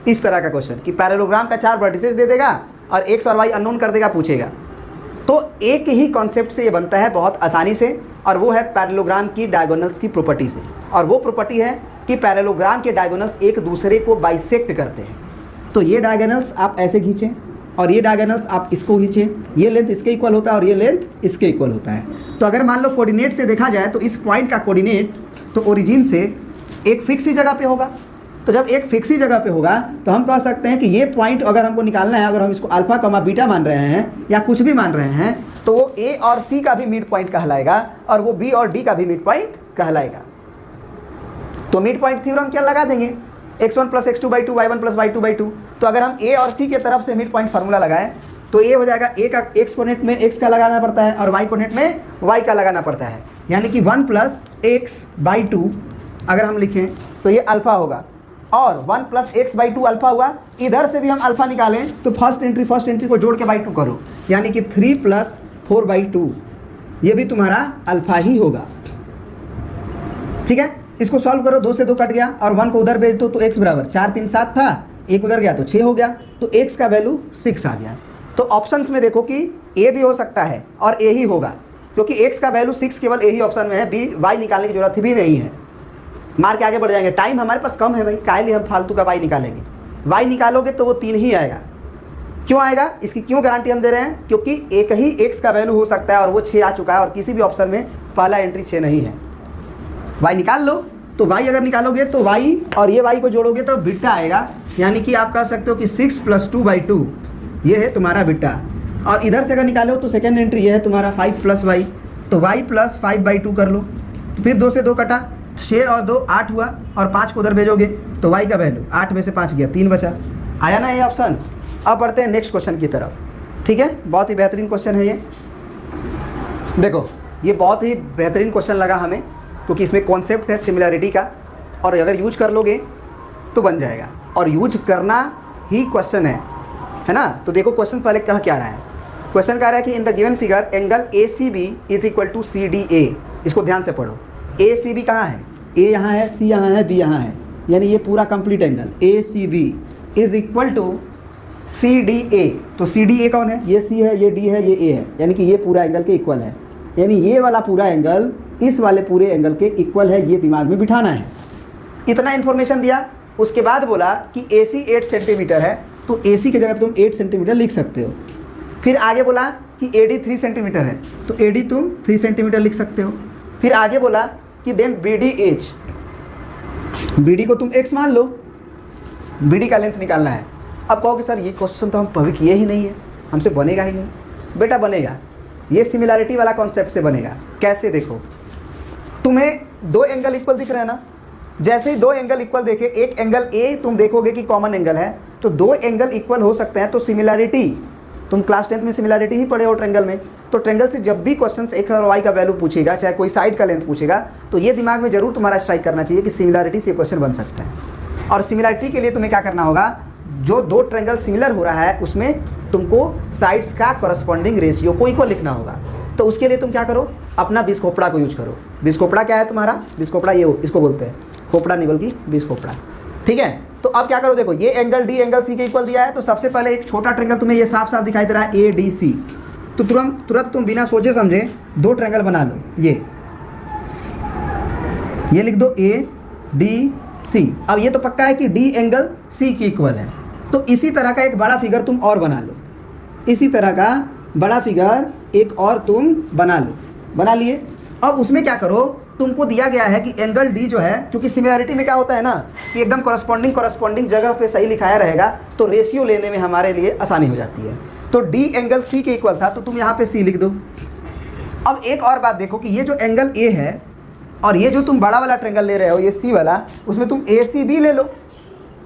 इस तरह का क्वेश्चन कि पैरेललोग्राम का 4 वर्टिसेस दे देगा और x और y अननोन कर देगा, पूछेगा। तो एक ही कॉन्सेप्ट से ये बनता है बहुत आसानी से, और वो है पैरेललोग्राम की डायगोनल्स की प्रॉपर्टी से। और वो प्रॉपर्टी है कि पैरेललोग्राम के डायगोनल्स एक दूसरे को बाइसेक्ट करते हैं। तो ये डायगोनल्स आप ऐसे खींचें और ये डायगोनल्स आप इसको खींचें, ये लेंथ इसके इक्वल होता है और ये लेंथ इसके इक्वल होता है। तो अगर मान लो कोऑर्डिनेट से देखा जाए तो इस पॉइंट का कोऑर्डिनेट तो ओरिजिन से एक फिक्स ही जगह पे होगा। तो जब एक फिक्स ही जगह पे होगा तो हम कह सकते हैं कि ये पॉइंट अगर हमको निकालना है, अगर हम इसको अल्फा कमा बीटा मान रहे हैं या कुछ भी मान रहे हैं, तो वो ए और सी का भी मिड पॉइंट कहलाएगा और वो बी और डी का भी मिड पॉइंट कहलाएगा। तो मिड पॉइंट थ्योरम क्या लगा देंगे? x1 + x2/2 y1 + y2/2। तो अगर हम ए और सी के तरफ से मिड पॉइंट फार्मूला लगाएं तो ये हो जाएगा ए का एक्स कोऑर्डिनेट में x का लगाना पड़ता है और y कोऑर्डिनेट में y का लगाना पड़ता है, यानी कि 1 + x/2 अगर हम लिखें तो ये अल्फा होगा, और 1 + x/2 अल्फा हुआ। इधर से भी हम अल्फा निकालें तो फर्स्ट एंट्री को जोड़ के बाई 2 करो, यानी कि 3 + 4/2, ये भी तुम्हारा अल्फा ही होगा। ठीक है, इसको सॉल्व करो, 2 से 2 कट गया और 1 को उधर भेज दो तो x बराबर 4 3 7 था, 1 उधर गया तो 6 हो गया, तो x का वैल्यू 6 आ गया। तो ऑप्शंस में देखो कि a भी हो सकता है और a ही होगा, क्योंकि x का वैल्यू 6 केवल a ही ऑप्शन में है, b y निकालने की जरूरत भी नहीं है। मार के आगे बढ़ जाएंगे, टाइम हमारे पास कम है भाई, काहे लिए हम फालतू का y निकालेंगे। y निकालोगे तो वो 3 ही आएगा। क्यों आएगा, इसकी क्यों गारंटी हम दे रहे हैं? क्योंकि एक ही x का वैल्यू हो सकता है और वो 6 आ चुका है और किसी भी ऑप्शन में पहला एंट्री 6 नहीं है। y निकाल लो, तो y अगर निकालोगे तो y और ये y को जोड़ोगे तो बीटा आएगा, यानी कि आप कह सकते हो कि 6 + 2/2 ये है तुम्हारा बीटा। और इधर से अगर निकालो तो सेकेंड एंट्री ये है तुम्हारा 5 + y, तो y + 5/2 कर लो। फिर 2 से 2 कटा, 6 और 2 8 हुआ, और 5 को उधर भेजोगे तो y का वैल्यू 8 में से 5 गया, 3 बचा। आया ना ये ऑप्शन। अब बढ़ते हैं नेक्स्ट क्वेश्चन की तरफ। ठीक है, बहुत ही बेहतरीन क्वेश्चन है ये। देखो ये बहुत ही बेहतरीन क्वेश्चन लगा हमें, क्योंकि इसमें कॉन्सेप्ट है सिमिलैरिटी का, और अगर यूज कर लोगे तो बन जाएगा, और यूज करना ही क्वेश्चन है ना। तो देखो क्वेश्चन पहले कह क्या रहा है। क्वेश्चन कह रहा है कि in the given figure angle ACB = CDA। इसको ध्यान से पढ़ो। ACB कहाँ है? A यहाँ है, C यहाँ है, B यहाँ है, यानी ये पूरा कंप्लीट एंगल ACB = CDA। तो CDA कौन है? ये C है, ये D है, ये A है, यानी कि ये पूरा एंगल के इक्वल है, यानी ये वाला पूरा एंगल इस वाले पूरे एंगल के इक्वल है, ये दिमाग में बिठाना है। इतना इन्फॉर्मेशन दिया, उसके बाद बोला कि AC 8 सेंटीमीटर है, तो AC की जगह तुम 8 सेंटीमीटर लिख सकते हो। फिर आगे बोला कि AD 3 सेंटीमीटर है, तो AD तुम 3 सेंटीमीटर लिख सकते हो। फिर आगे बोला कि देन BDH, BD को तुम x मान लो, BD का लेंथ निकालना है। अब कहोगे सर ये क्वेश्चन तो हम कभी किए ही नहीं है, हमसे बनेगा ही नहीं। बेटा बनेगा, ये सिमिलैरिटी वाला कॉन्सेप्ट से बनेगा। कैसे? देखो तुम्हें 2 एंगल इक्वल दिख रहे हैं ना, जैसे ही 2 एंगल इक्वल देखे, एक एंगल A तुम देखोगे कि कॉमन एंगल है, तो 2 एंगल इक्वल हो सकते हैं। तो सिमिलैरिटी, तुम क्लास 10th में सिमिलैरिटी ही पढ़े हो ट्रेंगल में, तो ट्रेंगल से जब भी क्वेश्चन x और y का वैल्यू पूछेगा, चाहे कोई साइड का लेंथ पूछेगा, तो ये दिमाग में जरूर तुम्हारा स्ट्राइक करना चाहिए कि सिमिलैरिटी से क्वेश्चन बन सकता है। और सिमिलैरिटी के लिए तुम्हें क्या करना होगा, जो 2 ट्रेंगल सिमिलर हो रहा है उसमें तुमको साइड्स का करस्पॉन्डिंग रेशियो को इक्वल लिखना होगा। तो उसके लिए तुम क्या करो, अपना बीस खोपड़ा को यूज करो। बीस खोपड़ा क्या है तुम्हारा? बीस खोपड़ा ये इसको बोलते हैं, खोपड़ा नहीं बल्कि बीस खोपड़ा। ठीक है, तो अब क्या करो, देखो ये एंगल D एंगल C के इक्वल दिया है, तो सबसे पहले एक छोटा ट्रेंगल तुम्हें ये साफ साफ दिखाई दे रहा है ADC, तो तुरंत तुम बिना सोचे समझे 2 ट्रेंगल बना लो। ये लिख दो ADC। अब ये तो पक्का है कि D एंगल C के इक्वल है, तो इसी तरह का एक बड़ा फिगर तुम और बना लो। इसी तरह का बड़ा फिगर एक और तुम बना लो, बना लिए। अब उसमें क्या करो, तुमको दिया गया है कि एंगल डी जो है, क्योंकि सिमिलरिटी में क्या होता है ना कि एकदम कॉरस्पॉन्डिंग जगह पे सही लिखाया रहेगा तो रेशियो लेने में हमारे लिए आसानी हो जाती है। तो डी एंगल सी के इक्वल था तो तुम यहाँ पे सी लिख दो। अब एक और बात देखो कि ये जो एंगल ए है और ये जो तुम बड़ा वाला ट्रायंगल ले रहे हो ये सी वाला, उसमें तुम ए सी बी ले लो,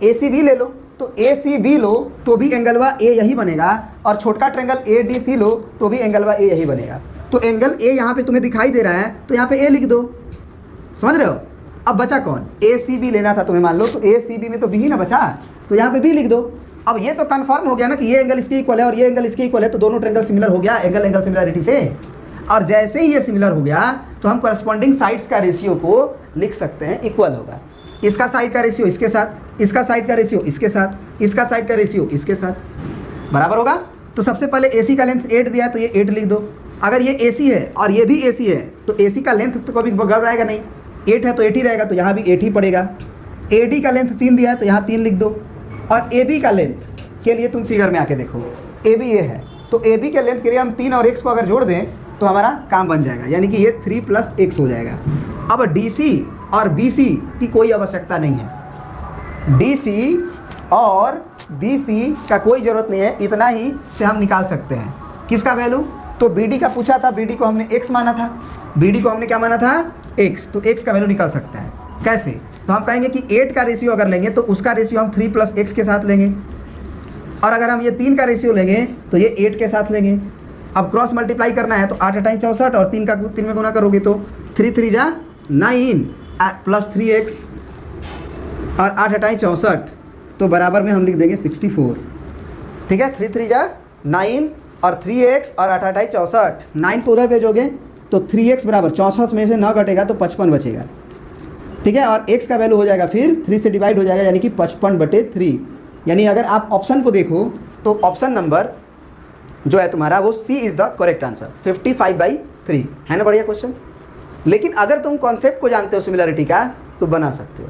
ए सी बी ले लो। तो ए सी बी लो तो भी एंगलवा ए यही बनेगा, और छोटका ट्रायंगल ए डी सी लो तो भी एंगलवा ए यही बनेगा। तो एंगल ए यहाँ पे तुम्हें दिखाई दे रहा है तो यहाँ पे ए लिख दो, समझ रहे हो। अब बचा कौन, ए सी बी लेना था तुम्हें, मान लो, तो ए सी बी में तो बी ही ना बचा, तो यहाँ पे बी लिख दो। अब ये तो कन्फर्म हो गया ना कि ये एंगल इसके इक्वल है और ये एंगल इसके इक्वल है, तो दोनों ट्रायंगल सिमिलर हो गया एंगल एंगल सिमिलरिटी से। और जैसे ही ये सिमिलर हो गया तो हम करस्पॉन्डिंग साइड्स का रेशियो को लिख सकते हैं इक्वल होगा। इसका साइड का रेशियो इसके साथ, इसका साइड का रेशियो इसके साथ, इसका साइड का रेशियो इसके साथ बराबर होगा। तो सबसे पहले AC का लेंथ 8 दिया है तो ये 8 लिख दो। अगर ये AC है और ये भी AC है तो AC का लेंथ तो कभी बढ़ जाएगा नहीं, 8 है तो 8 ही रहेगा, तो यहाँ भी 8 ही पड़ेगा। AD का लेंथ 3 दिया है तो यहाँ 3 लिख दो। और AB का लेंथ के लिए तुम फिगर में आके देखो, AB ये है तो AB के लेंथ के लिए हम 3 और x को अगर जोड़ दें तो हमारा काम बन जाएगा, यानी कि ये 3 + x हो जाएगा। अब DC और BC की कोई आवश्यकता नहीं है, DC और BC का कोई ज़रूरत नहीं है, इतना ही से हम निकाल सकते हैं। किसका वैल्यू, तो BD का पूछा था, BD को हमने x माना था, BD को हमने क्या माना था x, तो x का वैल्यू निकाल सकते हैं। कैसे, तो हम कहेंगे कि 8 का रेशियो अगर लेंगे तो उसका रेशियो हम 3 + x के साथ लेंगे, और अगर हम ये 3 का रेशियो लेंगे तो ये 8 के साथ लेंगे। अब क्रॉस मल्टीप्लाई करना है तो 8 × 64 और 3 का 3 में गुना करोगे तो 3 × 3 = 9 + 3x और 8 × 64 तो बराबर में हम लिख देंगे 64। ठीक है, 3 × 3 = 9 और 3x और 8 × 64, 9 को उधर भेजोगे तो 3x बराबर 64 में से 9 घटेगा तो 55 बचेगा। ठीक है, और x का वैल्यू हो जाएगा फिर 3 से डिवाइड हो जाएगा, यानी कि 55/3। यानी अगर आप ऑप्शन को देखो तो ऑप्शन नंबर जो है तुम्हारा वो C is the correct answer, 55/3 है ना। बढ़िया क्वेश्चन। लेकिन अगर तुम कॉन्सेप्ट को जानते हो सिमिलरिटी का तो बना सकते हो।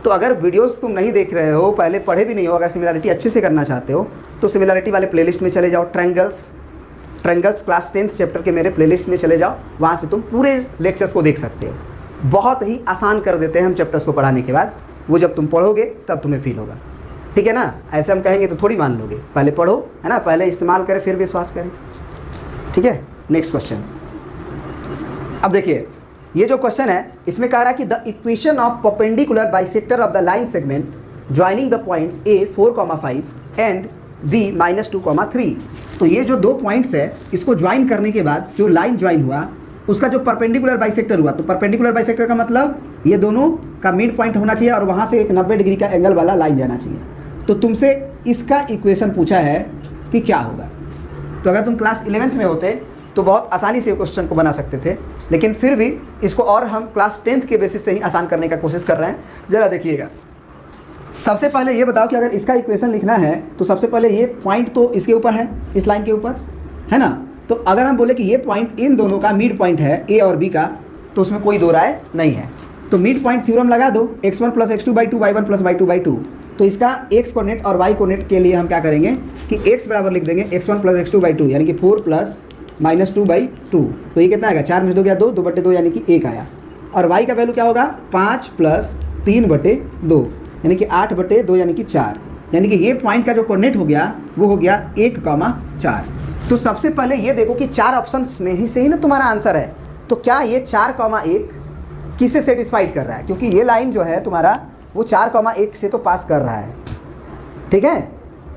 तो अगर वीडियोस तुम नहीं देख रहे हो, पहले पढ़े भी नहीं हो, अगर सिमिलरिटी अच्छे से करना चाहते हो तो सिमिलरिटी वाले प्लेलिस्ट में चले जाओ, ट्रायंगल्स क्लास 10th चैप्टर के मेरे प्लेलिस्ट में चले जाओ, वहाँ से तुम पूरे लेक्चर्स को देख सकते हो। बहुत ही आसान कर देते हैं हम चैप्टर्स को पढ़ाने के बाद, वो जब तुम पढ़ोगे तब तुम्हें फील होगा। ठीक है ना, ऐसे हम कहेंगे तो थोड़ी मान लोगे, पहले पढ़ो, है ना, पहले इस्तेमाल करें फिर विश्वास करें। ठीक है, नेक्स्ट क्वेश्चन। अब देखिए ये जो क्वेश्चन है इसमें कह रहा है कि the equation of perpendicular bisector of the line segment joining the points A 4,5 and B -2,3। तो ये जो दो पॉइंट्स है इसको ज्वाइन करने के बाद जो लाइन ज्वाइन हुआ उसका जो परपेंडिकुलर बाइसेक्टर हुआ, तो परपेंडिकुलर बाइसेक्टर का मतलब ये दोनों का मिड पॉइंट होना चाहिए और वहाँ से एक 90 डिग्री का एंगल वाला लाइन जाना चाहिए। तो तुमसे इसका इक्वेशन पूछा है कि क्या होगा। तो अगर तुम क्लास 11th में होते तो बहुत आसानी से क्वेश्चन को बना सकते थे, लेकिन फिर भी इसको और हम क्लास 10th के बेसिस से ही आसान करने का कोशिश कर रहे हैं। ज़रा देखिएगा, सबसे पहले ये बताओ कि अगर इसका इक्वेशन लिखना है तो सबसे पहले ये पॉइंट तो इसके ऊपर है, इस लाइन के ऊपर है ना। तो अगर हम बोले कि ये पॉइंट इन दोनों का मिड पॉइंट है A और B का, तो उसमें कोई दो राय नहीं है। तो मिड पॉइंट थ्योरम लगा दो, x1 + x2/2 y1 + y2/2। तो इसका x कोऑर्डिनेट और y कोऑर्डिनेट के लिए हम क्या करेंगे कि x बराबर लिख देंगे x1 + x2/2, यानी कि 4 + -2/2। तो ये कितना आएगा, 4 में 2 गया 2, 2/2 यानी कि 1 आया। और y का वैल्यू क्या होगा, 5 + 3/2 यानी कि 8/2 यानी कि 4। यानी कि ये पॉइंट का जो कोऑर्डिनेट हो गया वो हो गया 1,4। तो सबसे पहले ये देखो कि 4 ऑप्शंस में ही से ही ना तुम्हारा आंसर है। तो क्या ये 4,1 किसे सेटिस्फाइड कर रहा है, क्योंकि ये लाइन जो है तुम्हारा वो 4,1 से तो पास कर रहा है। ठीक है,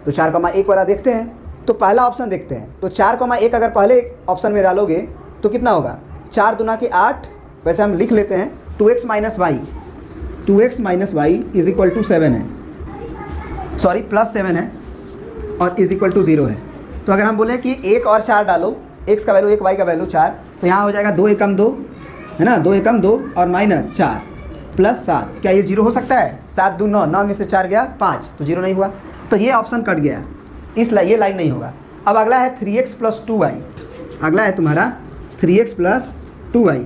तो 4,1 वाला देखते हैं। तो पहला ऑप्शन देखते हैं। तो 4,1 अगर पहले ऑप्शन में डालोगे तो कितना होगा, 4 दूना के 8, वैसे हम लिख लेते हैं 2x - y, 2x - y = 7 है, सॉरी +7 है और = 0 है। तो अगर हम बोलें कि 1 और 4 डालो, x का वैल्यू 1, y का वैल्यू 4, तो यहाँ हो जाएगा 2 एकम 2 है ना, 2 एकम 2 और -4 + 7। क्या ये 0 हो सकता है, 7 दूँ 9, 9 में से 4 गया 5, तो 0 नहीं हुआ। तो ये ऑप्शन कट गया, ये लाइन नहीं होगा। अब अगला है 3x + 2y, अगला है तुम्हारा 3x + 2y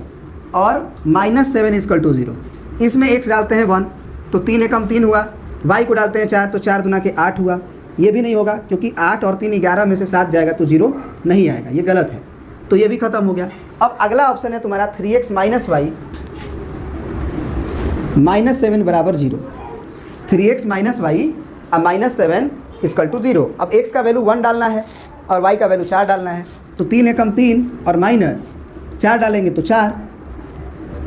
और -7 = 0। इसमें x डालते हैं 1 तो 3 एकम 3 हुआ, y को डालते हैं 4 तो 4 दूना के 8 हुआ, ये भी नहीं होगा क्योंकि 8 और 3 11 में से 7 जाएगा तो 0 नहीं आएगा, ये गलत है, तो ये भी खत्म हो गया। अब अगला ऑप्शन है तुम्हारा 3x माइनस वाई माइनस 7 बराबर 0। 3x minus y minus 7 equal to 0। अब x का वैल्यू 1 डालना है और y का वैल्यू 4 डालना है, तो 3 एकम 3 और माइनस 4 डालेंगे तो 4,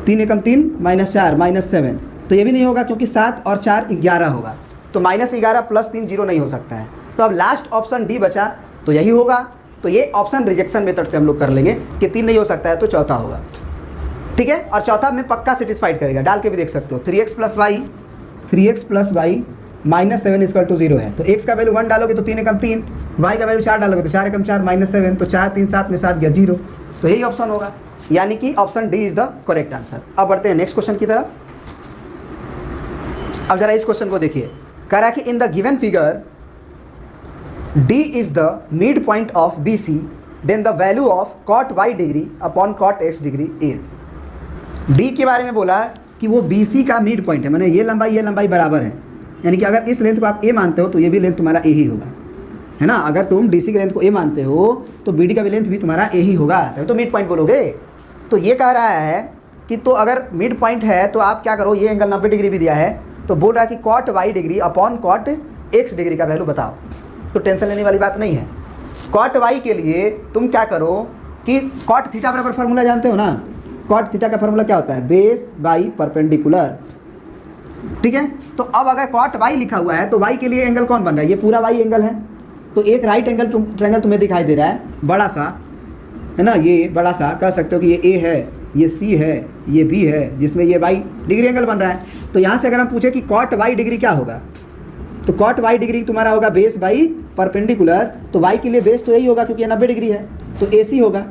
3 एकम 3 माइनस 4 माइनस 7, तो ये भी नहीं होगा क्योंकि 7 और 4 11 होगा, तो -11 प्लस 3 0 नहीं हो सकता है। तो अब लास्ट ऑप्शन डी बचा, तो यही होगा। तो ये ऑप्शन रिजेक्शन मेथड से हम लोग कर लेंगे कि 3 नहीं हो सकता है तो चौथा होगा, ठीक है। और चौथा में पक्का सेटिस्फाइड करेगा, डाल के भी देख सकते हो। 3x plus y minus 7 equal to 0 है, तो x का वैल्यू 1 डालोगे तो 3 एकम 3, y का वैल्यू 4 डालोगे तो 4 एकम 4 माइनस 7, तो 4 3 7 में 7 गया 0, तो यही ऑप्शन होगा, यानी कि option D is the correct answer. अब बढ़ते हैं नेक्स्ट क्वेश्चन की तरफ। अब जरा इस क्वेश्चन को देखिए, कह रहा है कि in the given figure D is the mid point of B C, then the value of cot y degree upon cot x degree is. D के बारे में बोला कि वो बी सी का मिड पॉइंट है, मैंने ये लंबाई बराबर है, यानी कि अगर इस लेंथ को आप ए मानते हो तो ये भी लेंथ तुम्हारा ए ही होगा, है ना। अगर तुम डी सी की लेंथ को ए मानते हो तो बी डी का भी लेंथ भी तुम्हारा ए ही होगा, तभी तो मिड पॉइंट बोलोगे। तो ये कह रहा है कि तो अगर मिड पॉइंट है तो आप क्या करो, ये एंगल 90 डिग्री भी दिया है, तो बोल रहा है कि cot y degree upon cot x degree का वैल्यू बताओ। तो टेंशन लेने वाली बात नहीं है। कॉट वाई के लिए तुम क्या करो कि कॉट थीटा बराबर फार्मूला जानते हो ना, कॉट थीटा का फार्मूला क्या होता है, बेस बाई परपेंडिकुलर, ठीक है। तो अब अगर कॉट वाई लिखा हुआ है तो वाई के लिए एंगल कौन बन रहा है, ये पूरा वाई एंगल है, तो एक राइट एंगल ट्रायंगल तुम्हें दिखाई दे रहा है बड़ा सा, है ना, ये बड़ा सा, कह सकते हो कि ये ए है, ये सी है, ये बी है, जिसमें ये वाई डिग्री एंगल बन रहा है। तो यहाँ से अगर हम पूछे कि कॉट वाई डिग्री क्या होगा, तो कॉट वाई डिग्री तुम्हारा होगा बेस बाई परपेंडिकुलर, तो वाई के लिए बेस तो यही होगा क्योंकि ये 90 डिग्री है, तो ए सी होगा,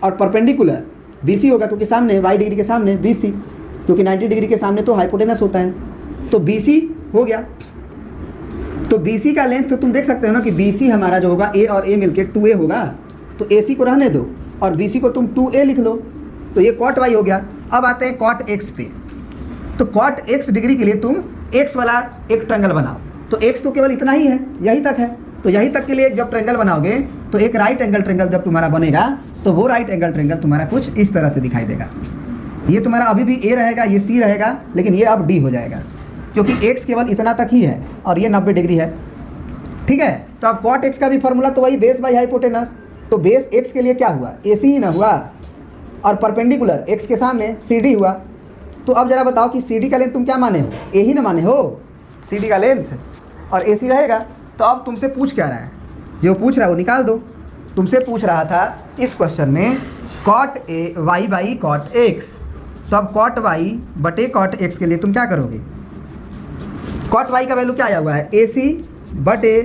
और परपेंडिकुलर बी सी होगा क्योंकि सामने वाई डिग्री के सामने बी सी, क्योंकि 90 डिग्री के सामने तो हाइपोटेनस होता है, तो बी सी हो गया। तो बी सी का लेंथ तो तुम देख सकते हो ना कि बी सी हमारा जो होगा ए और ए मिलके 2a होगा, तो ए सी को रहने दो और बी सी को तुम 2a लिख लो, तो ये कॉट वाई हो गया। अब आते हैं कॉट एक्स पे, तो कॉट एक्स डिग्री के लिए तुम एक्स वाला एक ट्रायंगल बनाओ, तो एक्स तो केवल इतना ही है, यही तक है, तो यही तक के लिए जब ट्रायंगल बनाओगे तो एक राइट एंगल ट्रायंगल जब तुम्हारा बनेगा तो वो राइट एंगल ट्रायंगल तुम्हारा कुछ इस तरह से दिखाई देगा। ये तुम्हारा अभी भी ए रहेगा, ये सी रहेगा, लेकिन ये अब डी हो जाएगा क्योंकि एक्स केवल इतना तक ही है और ये 90 डिग्री है, ठीक है। तो अब कॉट एक्स का भी फॉर्मूला तो वही बेस बाई हाइपोटेनस, तो बेस एक्स के लिए क्या हुआ, ए सी ही ना हुआ, और परपेंडिकुलर एक्स के सामने सी डी हुआ। तो अब जरा बताओ कि सी डी का लेंथ तुम क्या माने हो, ए ही ना माने हो, सी डी का लेंथ और ए सी रहेगा। तो अब तुमसे पूछ क्या रहा है, जो पूछ रहा है वो निकाल दो। तुमसे पूछ रहा था इस क्वेश्चन में cot A y by cot x, तो अब कॉट वाई बटे कॉट एक्स के लिए तुम क्या करोगे, कॉट वाई का वैल्यू क्या आया हुआ है, ए सी बटे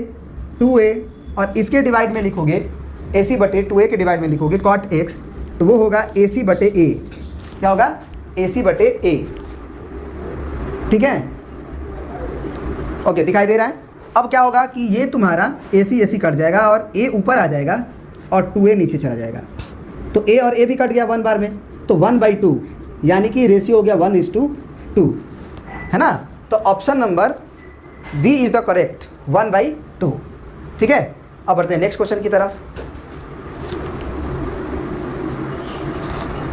2a, और इसके डिवाइड में लिखोगे ए सी बटे 2a के डिवाइड में लिखोगे कॉट एक्स, तो वो होगा ए सी बटे ए, क्या होगा, ए सी बटे ए, ठीक है, ओके, दिखाई दे रहा है। अब क्या होगा कि ये तुम्हारा ए सी कट जाएगा और ए ऊपर आ जाएगा और 2a नीचे चला जाएगा, तो ए और ए भी कट गया 1 बार में, तो 1/2, यानी कि रेशियो हो गया 1:2, है ना। तो option number B is the correct, 1/2, ठीक है। अब बढ़ते हैं नेक्स्ट क्वेश्चन की तरफ।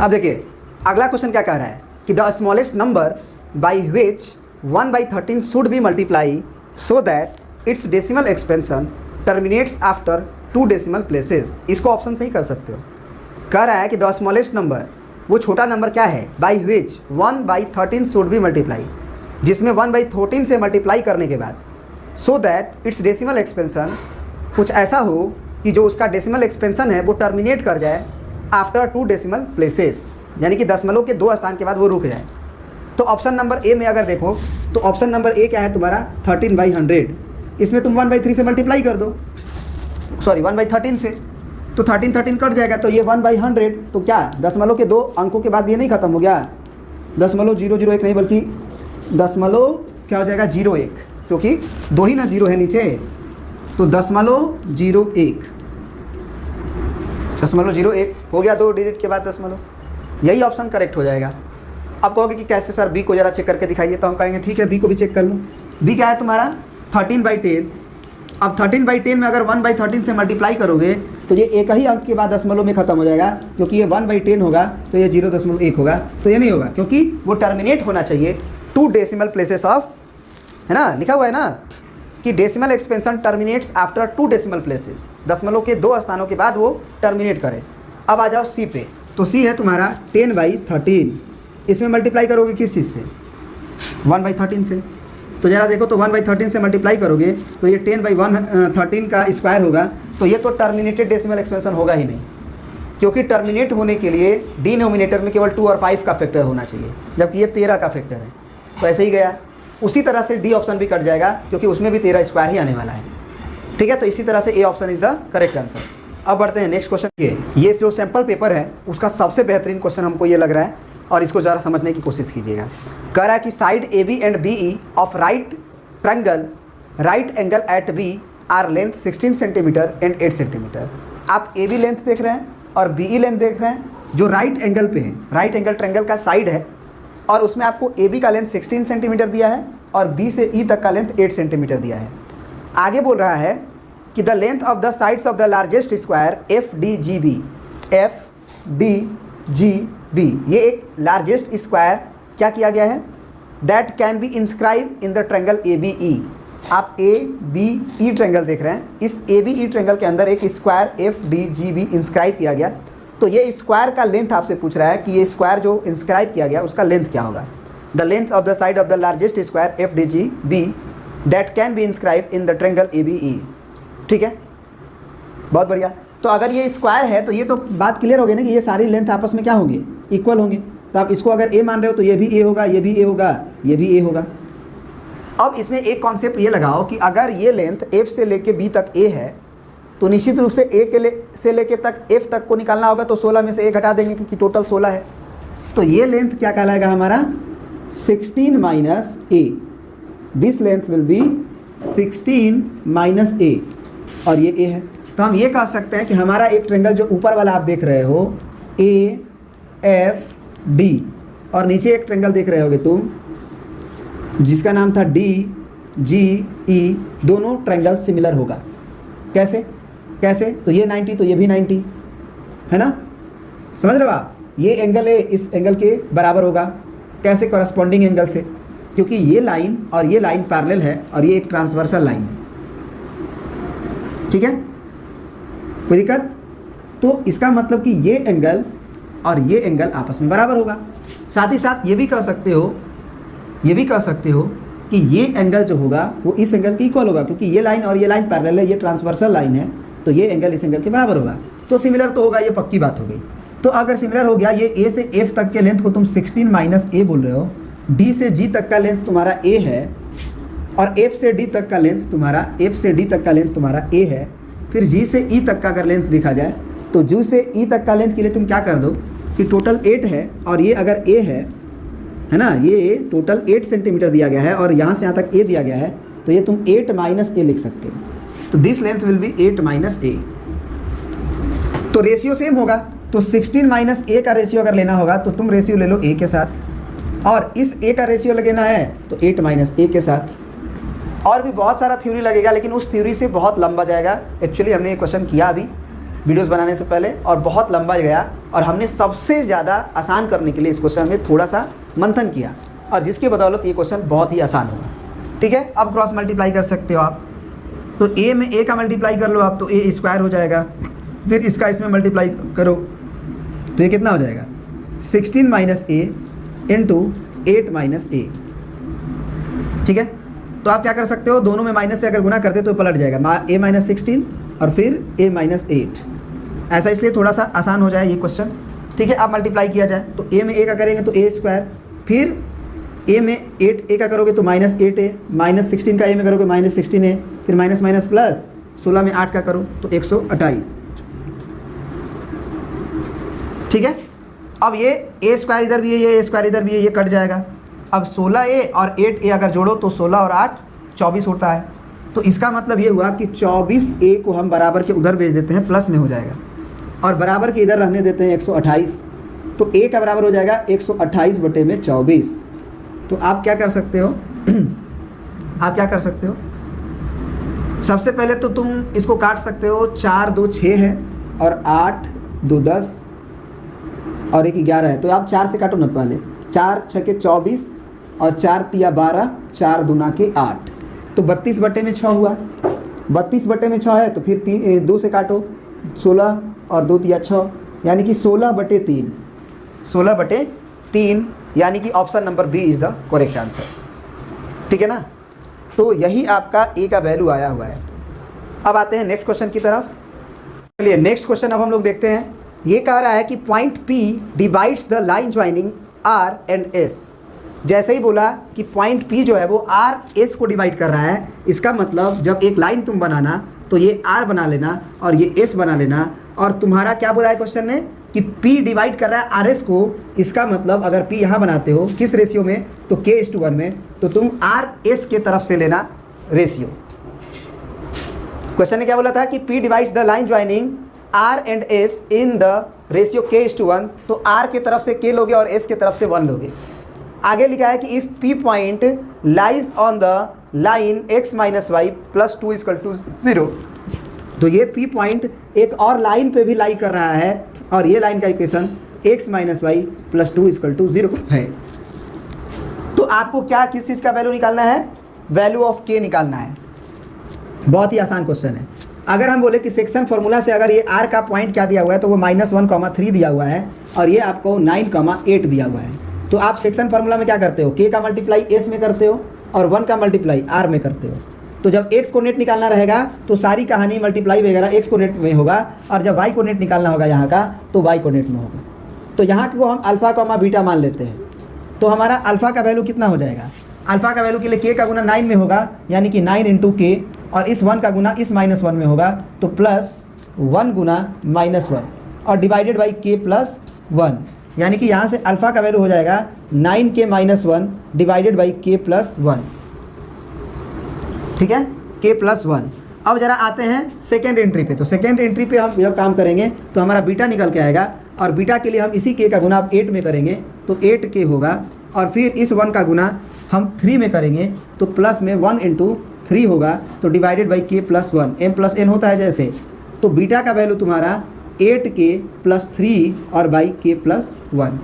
अब देखिए अगला क्वेश्चन क्या कह रहा है कि the smallest number by which 1/13 should be multiply so that it's decimal expansion terminates after 2 decimal places. इसको ऑप्शन से ही कर सकते हो। कह रहा है कि द स्मॉलेस्ट नंबर, वो छोटा नंबर क्या है, by which 1/13 should be multiply, जिसमें 1/13 से मल्टीप्लाई करने के बाद so that it's decimal expansion कुछ ऐसा हो कि जो उसका डेसिमल एक्सपेंशन है वो टर्मिनेट कर जाए आफ्टर 2 डेसिमल प्लेसेस, यानी कि दशमलव के 2 स्थान के बाद वो रुक जाए। तो ऑप्शन नंबर ए में अगर देखो तो ऑप्शन नंबर ए क्या है तुम्हारा 13/100, इसमें तुम 1/3 से मल्टीप्लाई कर दो, सॉरी 1/13 से, तो 13 कट जाएगा, तो ये 1/100, तो क्या दशमलव के 2 अंकों के बाद ये नहीं खत्म हो गया, दशमलव 001 नहीं बल्कि दशमलव क्या हो जाएगा 01, क्योंकि 2 ही ना 0 है नीचे, तो दशमलव 01 हो गया, 2 डिजिट के बाद दशमलव, यही ऑप्शन करेक्ट हो जाएगा। अब कहोगे कि कैसे सर, बी को जरा चेक करके दिखाइए, तो हम कहेंगे ठीक है बी को भी चेक कर लूँ। बी क्या है तुम्हारा 13/10, अब 13/10 में अगर 1/13 से मल्टीप्लाई करोगे तो ये एक ही अंक के बाद दशमलव में खत्म हो जाएगा, क्योंकि ये 1/10 होगा तो ये 0.1 होगा, तो ये नहीं होगा क्योंकि वो टर्मिनेट होना चाहिए 2 डेसिमल प्लेसेस ऑफ, है ना, लिखा हुआ है ना कि decimal expansion terminates after 2 decimal places, दशमलव के 2 स्थानों के बाद वो टर्मिनेट करे। अब आ जाओ सी पे, तो सी है तुम्हारा 10/13, इसमें मल्टीप्लाई करोगे किस चीज़ से, 1/13 से। तो ज़रा देखो, तो 1/13 से मल्टीप्लाई करोगे तो ये 10/13 का स्क्वायर होगा, तो ये तो टर्मिनेटेड डेसिमल एक्सपेंशन होगा ही नहीं, क्योंकि टर्मिनेट होने के लिए डिनोमिनेटर में केवल 2 और 5 का फैक्टर होना चाहिए, जबकि ये 13 का फैक्टर है, तो ऐसे ही गया। उसी तरह से डी ऑप्शन भी कट जाएगा क्योंकि उसमें भी 13 स्क्वायर ही आने वाला है, ठीक है। तो इसी तरह से A option is the correct answer. अब बढ़ते हैं नेक्स्ट क्वेश्चन। ये जो सैम्पल पेपर है उसका सबसे बेहतरीन क्वेश्चन हमको ये लग रहा है, और इसको ज़रा समझने की कोशिश कीजिएगा। कह रहा है कि side A B and B E of right angle at B are length 16 centimetre and 8 centimetre. आप ए बी लेंथ देख रहे हैं और बी ई लेंथ देख रहे हैं जो राइट एंगल पे है, राइट एंगल ट्रायंगल का साइड है, और उसमें आपको ए बी का लेंथ 16 सेंटीमीटर दिया है और बी से ई तक का लेंथ 8 सेंटीमीटर दिया है। आगे बोल रहा है कि the length of the sides of the largest square F D G B, ये एक लार्जेस्ट स्क्वायर क्या किया गया है, that can be inscribe in the triangle A B E. आप ए बी ई ट्रायंगल देख रहे हैं, इस ए बी ई ट्रायंगल के अंदर एक square F D G B inscribe किया गया। तो ये स्क्वायर का लेंथ आपसे पूछ रहा है कि ये स्क्वायर जो इंस्क्राइब किया गया उसका लेंथ क्या होगा। The length of the side of the largest square F D G B that can be inscribe in the triangle A B E, ठीक है, बहुत बढ़िया। तो अगर ये स्क्वायर है तो ये तो बात क्लियर हो गई ना कि ये सारी लेंथ आपस में क्या होंगे, इक्वल होंगे। तो आप इसको अगर ए मान रहे हो तो ये भी ए होगा, ये भी ए होगा, ये भी ए होगा। अब इसमें एक कॉन्सेप्ट ये लगाओ कि अगर ये लेंथ एफ से लेके बी तक ए है तो निश्चित रूप से ए से लेके तक एफ तक को निकालना होगा, तो 16 में से ए घटा देंगे क्योंकि टोटल 16 है। तो ये लेंथ क्या कहलाएगा हमारा 16 minus a, this length will be 16 minus a, और ये ए है। तो हम ये कह सकते हैं कि हमारा एक ट्रायंगल जो ऊपर वाला आप देख रहे हो ए एफ डी, और नीचे एक ट्रायंगल देख रहे होगे तुम जिसका नाम था डी जी ई, दोनों ट्रायंगल सिमिलर होगा। कैसे कैसे, तो ये 90 तो ये भी 90 है ना, समझ रहे हो आप। ये एंगल है इस एंगल के बराबर होगा, कैसे, कॉरस्पॉन्डिंग एंगल से, क्योंकि ये लाइन और ये लाइन पैरेलल है और ये एक ट्रांसवर्सल लाइन है, ठीक है, कोई दिक्कत। तो इसका मतलब कि ये एंगल और ये एंगल आपस में बराबर होगा। साथ ही साथ ये भी कह सकते हो कि ये एंगल जो होगा वो इस एंगल के इक्वल होगा, क्योंकि ये लाइन और ये लाइन पैरेलल है, ये ट्रांसवर्सल लाइन है, तो ये एंगल इस एंगल के बराबर होगा। तो सिमिलर तो होगा, ये पक्की बात हो गई। तो अगर सिमिलर हो गया, ये ए से एफ तक के लेंथ को तुम 16 माइनस ए बोल रहे हो, डी से जी तक का लेंथ तुम्हारा ए है, और एफ से डी तक का लेंथ तुम्हारा ए है। फिर जी से ई तक का अगर लेंथ देखा जाए तो जी से ई तक का लेंथ के लिए तुम क्या कर दो कि टोटल 8 है, और ये अगर ए है ना, ये टोटल 8 सेंटीमीटर दिया गया है और यहाँ से यहाँ तक ए दिया गया है, तो ये तुम 8 माइनस ए लिख सकते हो। तो this length will be 8 minus a. तो रेशियो सेम होगा, तो 16 माइनस ए का रेशियो अगर लेना होगा तो तुम रेशियो ले लो ए के साथ, और इस ए का रेशियो लगेना है तो 8 माइनस ए के साथ। और भी बहुत सारा थ्योरी लगेगा, लेकिन उस थ्योरी से बहुत लंबा जाएगा। एक्चुअली हमने ये क्वेश्चन किया अभी वीडियोस बनाने से पहले, और बहुत लंबा गया, और हमने सबसे ज़्यादा आसान करने के लिए इस क्वेश्चन में थोड़ा सा मंथन किया, और जिसकी बदौलत ये क्वेश्चन बहुत ही आसान होगा, ठीक है। अब क्रॉस मल्टीप्लाई कर सकते हो आप, तो ए में ए का मल्टीप्लाई कर लो आप, तो ए स्क्वायर हो जाएगा। फिर इसका इसमें मल्टीप्लाई करो तो ये कितना हो जाएगा 16 माइनस ए इंटू 8 माइनस ए, ठीक है। तो आप क्या कर सकते हो, दोनों में माइनस से अगर गुना करते तो पलट जाएगा ए माइनस 16 और फिर ए माइनस 8, ऐसा इसलिए थोड़ा सा आसान हो जाए ये क्वेश्चन, ठीक है। अब मल्टीप्लाई किया जाए तो ए में ए का करेंगे तो ए स्क्वायर, फिर ए में 8 ए का करोगे तो माइनस 8 ए, माइनस 16 का ए में करोगे माइनस 16 ए, फिर माइनस माइनस प्लस 16 में 8 का करो तो 128, ठीक है। अब ये ए स्क्वायर इधर भी है, ये ए स्क्वायर इधर भी है, ये कट जाएगा। अब 16a और 8a अगर जोड़ो तो 16 और 8 24 होता है। तो इसका मतलब ये हुआ कि 24a को हम बराबर के उधर भेज देते हैं, प्लस में हो जाएगा, और बराबर के इधर रहने देते हैं 128। तो a का बराबर हो जाएगा 128 बटे में 24। तो आप क्या कर सकते हो सबसे पहले तो तुम इसको काट सकते हो, 4 2 6 है और 8 2 10 और 1 11 है, तो आप 4 से काटो ना पहले। 4 6 के 24 और 4 तिया 12, 4 दूना के 8, तो 32 बटे में 6 हुआ। 32 बटे में 6 है तो फिर 2 से काटो, 16 और 2 तिया 6, यानी कि 16 बटे 3, 16 बटे 3, यानी कि option number B is the correct answer. ठीक है ना, तो यही आपका ए का वैल्यू आया हुआ है। अब आते हैं नेक्स्ट क्वेश्चन की तरफ। चलिए नेक्स्ट क्वेश्चन अब हम लोग देखते हैं। ये कह रहा है कि point P divides the line joining R and S। जैसे ही बोला कि पॉइंट P जो है वो R S को डिवाइड कर रहा है, इसका मतलब जब एक लाइन तुम बनाना तो ये R बना लेना और ये S बना लेना, और तुम्हारा क्या बोला है क्वेश्चन ने कि P डिवाइड कर रहा है RS को, इसका मतलब अगर P यहाँ बनाते हो किस रेशियो में, तो K/1 में, तो तुम RS के तरफ से लेना रेशियो। क्वेश्चन ने क्या बोला था कि P divides the line joining R and S in the ratio K/1, तो R के तरफ से K लोगे और S के तरफ से 1 लोगे। आगे लिखा है कि if P point lies on the line x - y + 2 = 0, तो ये P पॉइंट एक और लाइन पे भी लाई कर रहा है और ये लाइन का इक्वेशन x - y + 2 = 0 है। तो आपको क्या किस चीज़ का वैल्यू निकालना है, वैल्यू ऑफ k निकालना है। बहुत ही आसान क्वेश्चन है। अगर हम बोले कि सेक्शन फार्मूला से अगर ये r का पॉइंट क्या दिया हुआ है तो वो -1,3 दिया हुआ है और ये आपको 9,8 दिया हुआ है, तो आप सेक्शन फार्मूला में क्या करते हो, k का मल्टीप्लाई s में करते हो और 1 का मल्टीप्लाई r में करते हो। तो जब x कोऑर्डिनेट निकालना रहेगा तो सारी कहानी मल्टीप्लाई वगैरह x कोऑर्डिनेट में होगा, और जब y कोऑर्डिनेट निकालना होगा यहाँ का तो y कोऑर्डिनेट में होगा। तो यहाँ को हम अल्फ़ा, बीटा मान लेते हैं, तो हमारा अल्फ़ा का वैल्यू कितना हो जाएगा, अल्फ़ा का वैल्यू के लिए k का गुना 9 में होगा, यानी कि 9 × k, और इस 1 का गुना इस -1 में होगा, तो +1 गुना -1 और डिवाइडेड बाई k+1, यानी कि यहाँ से अल्फ़ा का वैल्यू हो जाएगा 9k - 1 डिवाइडेड बाई k+1। ठीक है, k+1। अब जरा आते हैं सेकेंड एंट्री पे। तो सेकेंड एंट्री पे हम जब काम करेंगे तो हमारा बीटा निकल के आएगा, और बीटा के लिए हम इसी k का गुना आप 8 में करेंगे तो 8k होगा, और फिर इस 1 का गुना हम 3 में करेंगे तो प्लस में 1 × 3 होगा, तो डिवाइडेड बाई k+1, m+n होता है जैसे, तो बीटा का वैल्यू तुम्हारा 8k + 3 और बाई k+1,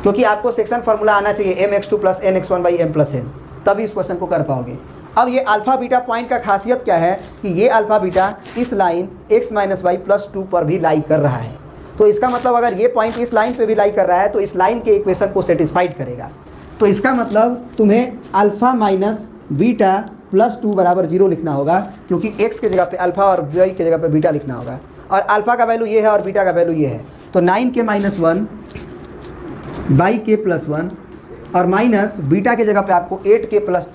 क्योंकि आपको सेक्शन फार्मूला आना चाहिए mx2 + nx1/m+n, तभी इस क्वेश्चन को कर पाओगे। अब ये अल्फ़ा बीटा पॉइंट का खासियत क्या है कि ये अल्फ़ा बीटा इस लाइन x - y + 2 पर भी लाई कर रहा है, तो इसका मतलब अगर ये पॉइंट इस लाइन पे भी लाई कर रहा है तो इस लाइन के इक्वेशन को सेटिस्फाइड करेगा। तो इसका मतलब तुम्हें अल्फ़ा - बीटा + 2 = 0 लिखना होगा, क्योंकि x के जगह पे अल्फ़ा और y के जगह पे बीटा लिखना होगा, और अल्फ़ा का वैल्यू ये है और बीटा का वैल्यू ये है, तो 9k - 1 बाई k+1 और माइनस बीटा के जगह पे आपको 8k +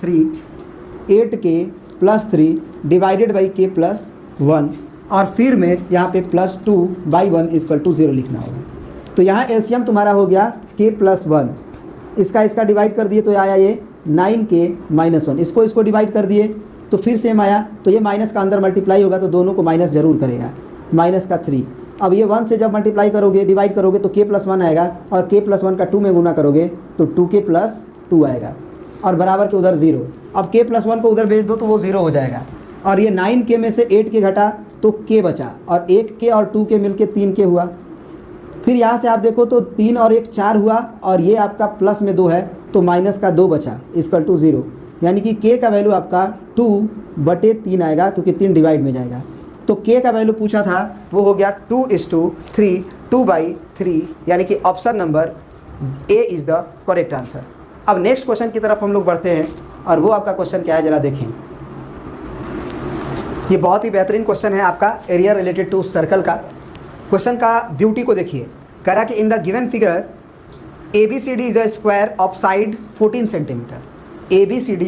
3 डिवाइडेड बाई k+1, और फिर में यहाँ पे +2/1 = 0 लिखना होगा। तो यहाँ एलसीएम तुम्हारा हो गया k+1, इसका डिवाइड कर दिए तो आया ये 9k - 1, इसको डिवाइड कर दिए तो फिर सेम आया, तो ये माइनस का अंदर मल्टीप्लाई होगा तो दोनों को माइनस जरूर करेगा, -3। अब ये 1 से जब मल्टीप्लाई करोगे डिवाइड करोगे तो k+1 आएगा, और k+1 का 2 में गुना करोगे तो 2k + 2 आएगा, और बराबर के उधर 0। अब k+1 को उधर भेज दो तो वो 0 हो जाएगा, और ये 9k में से 8k घटा तो k बचा, और 1k और 2k मिलके 3k हुआ। फिर यहाँ से आप देखो तो 3 और 1 4 हुआ, और ये आपका प्लस में 2 है तो माइनस का 2 बचा = 0, यानी कि k का वैल्यू आपका 2/3 आएगा, क्योंकि 3 डिवाइड में जाएगा। तो k का वैल्यू पूछा था वो हो गया 2:3, 2/3, यानी कि option number A is the correct answer. अब नेक्स्ट क्वेश्चन की तरफ हम लोग बढ़ते हैं, और वो आपका क्वेश्चन क्या है जरा देखें। ये बहुत ही बेहतरीन क्वेश्चन है आपका एरिया रिलेटेड टू सर्कल का। क्वेश्चन का ब्यूटी को देखिए, कह रहा कि in the given figure ABCD is a square of side 14 centimetre. ABCD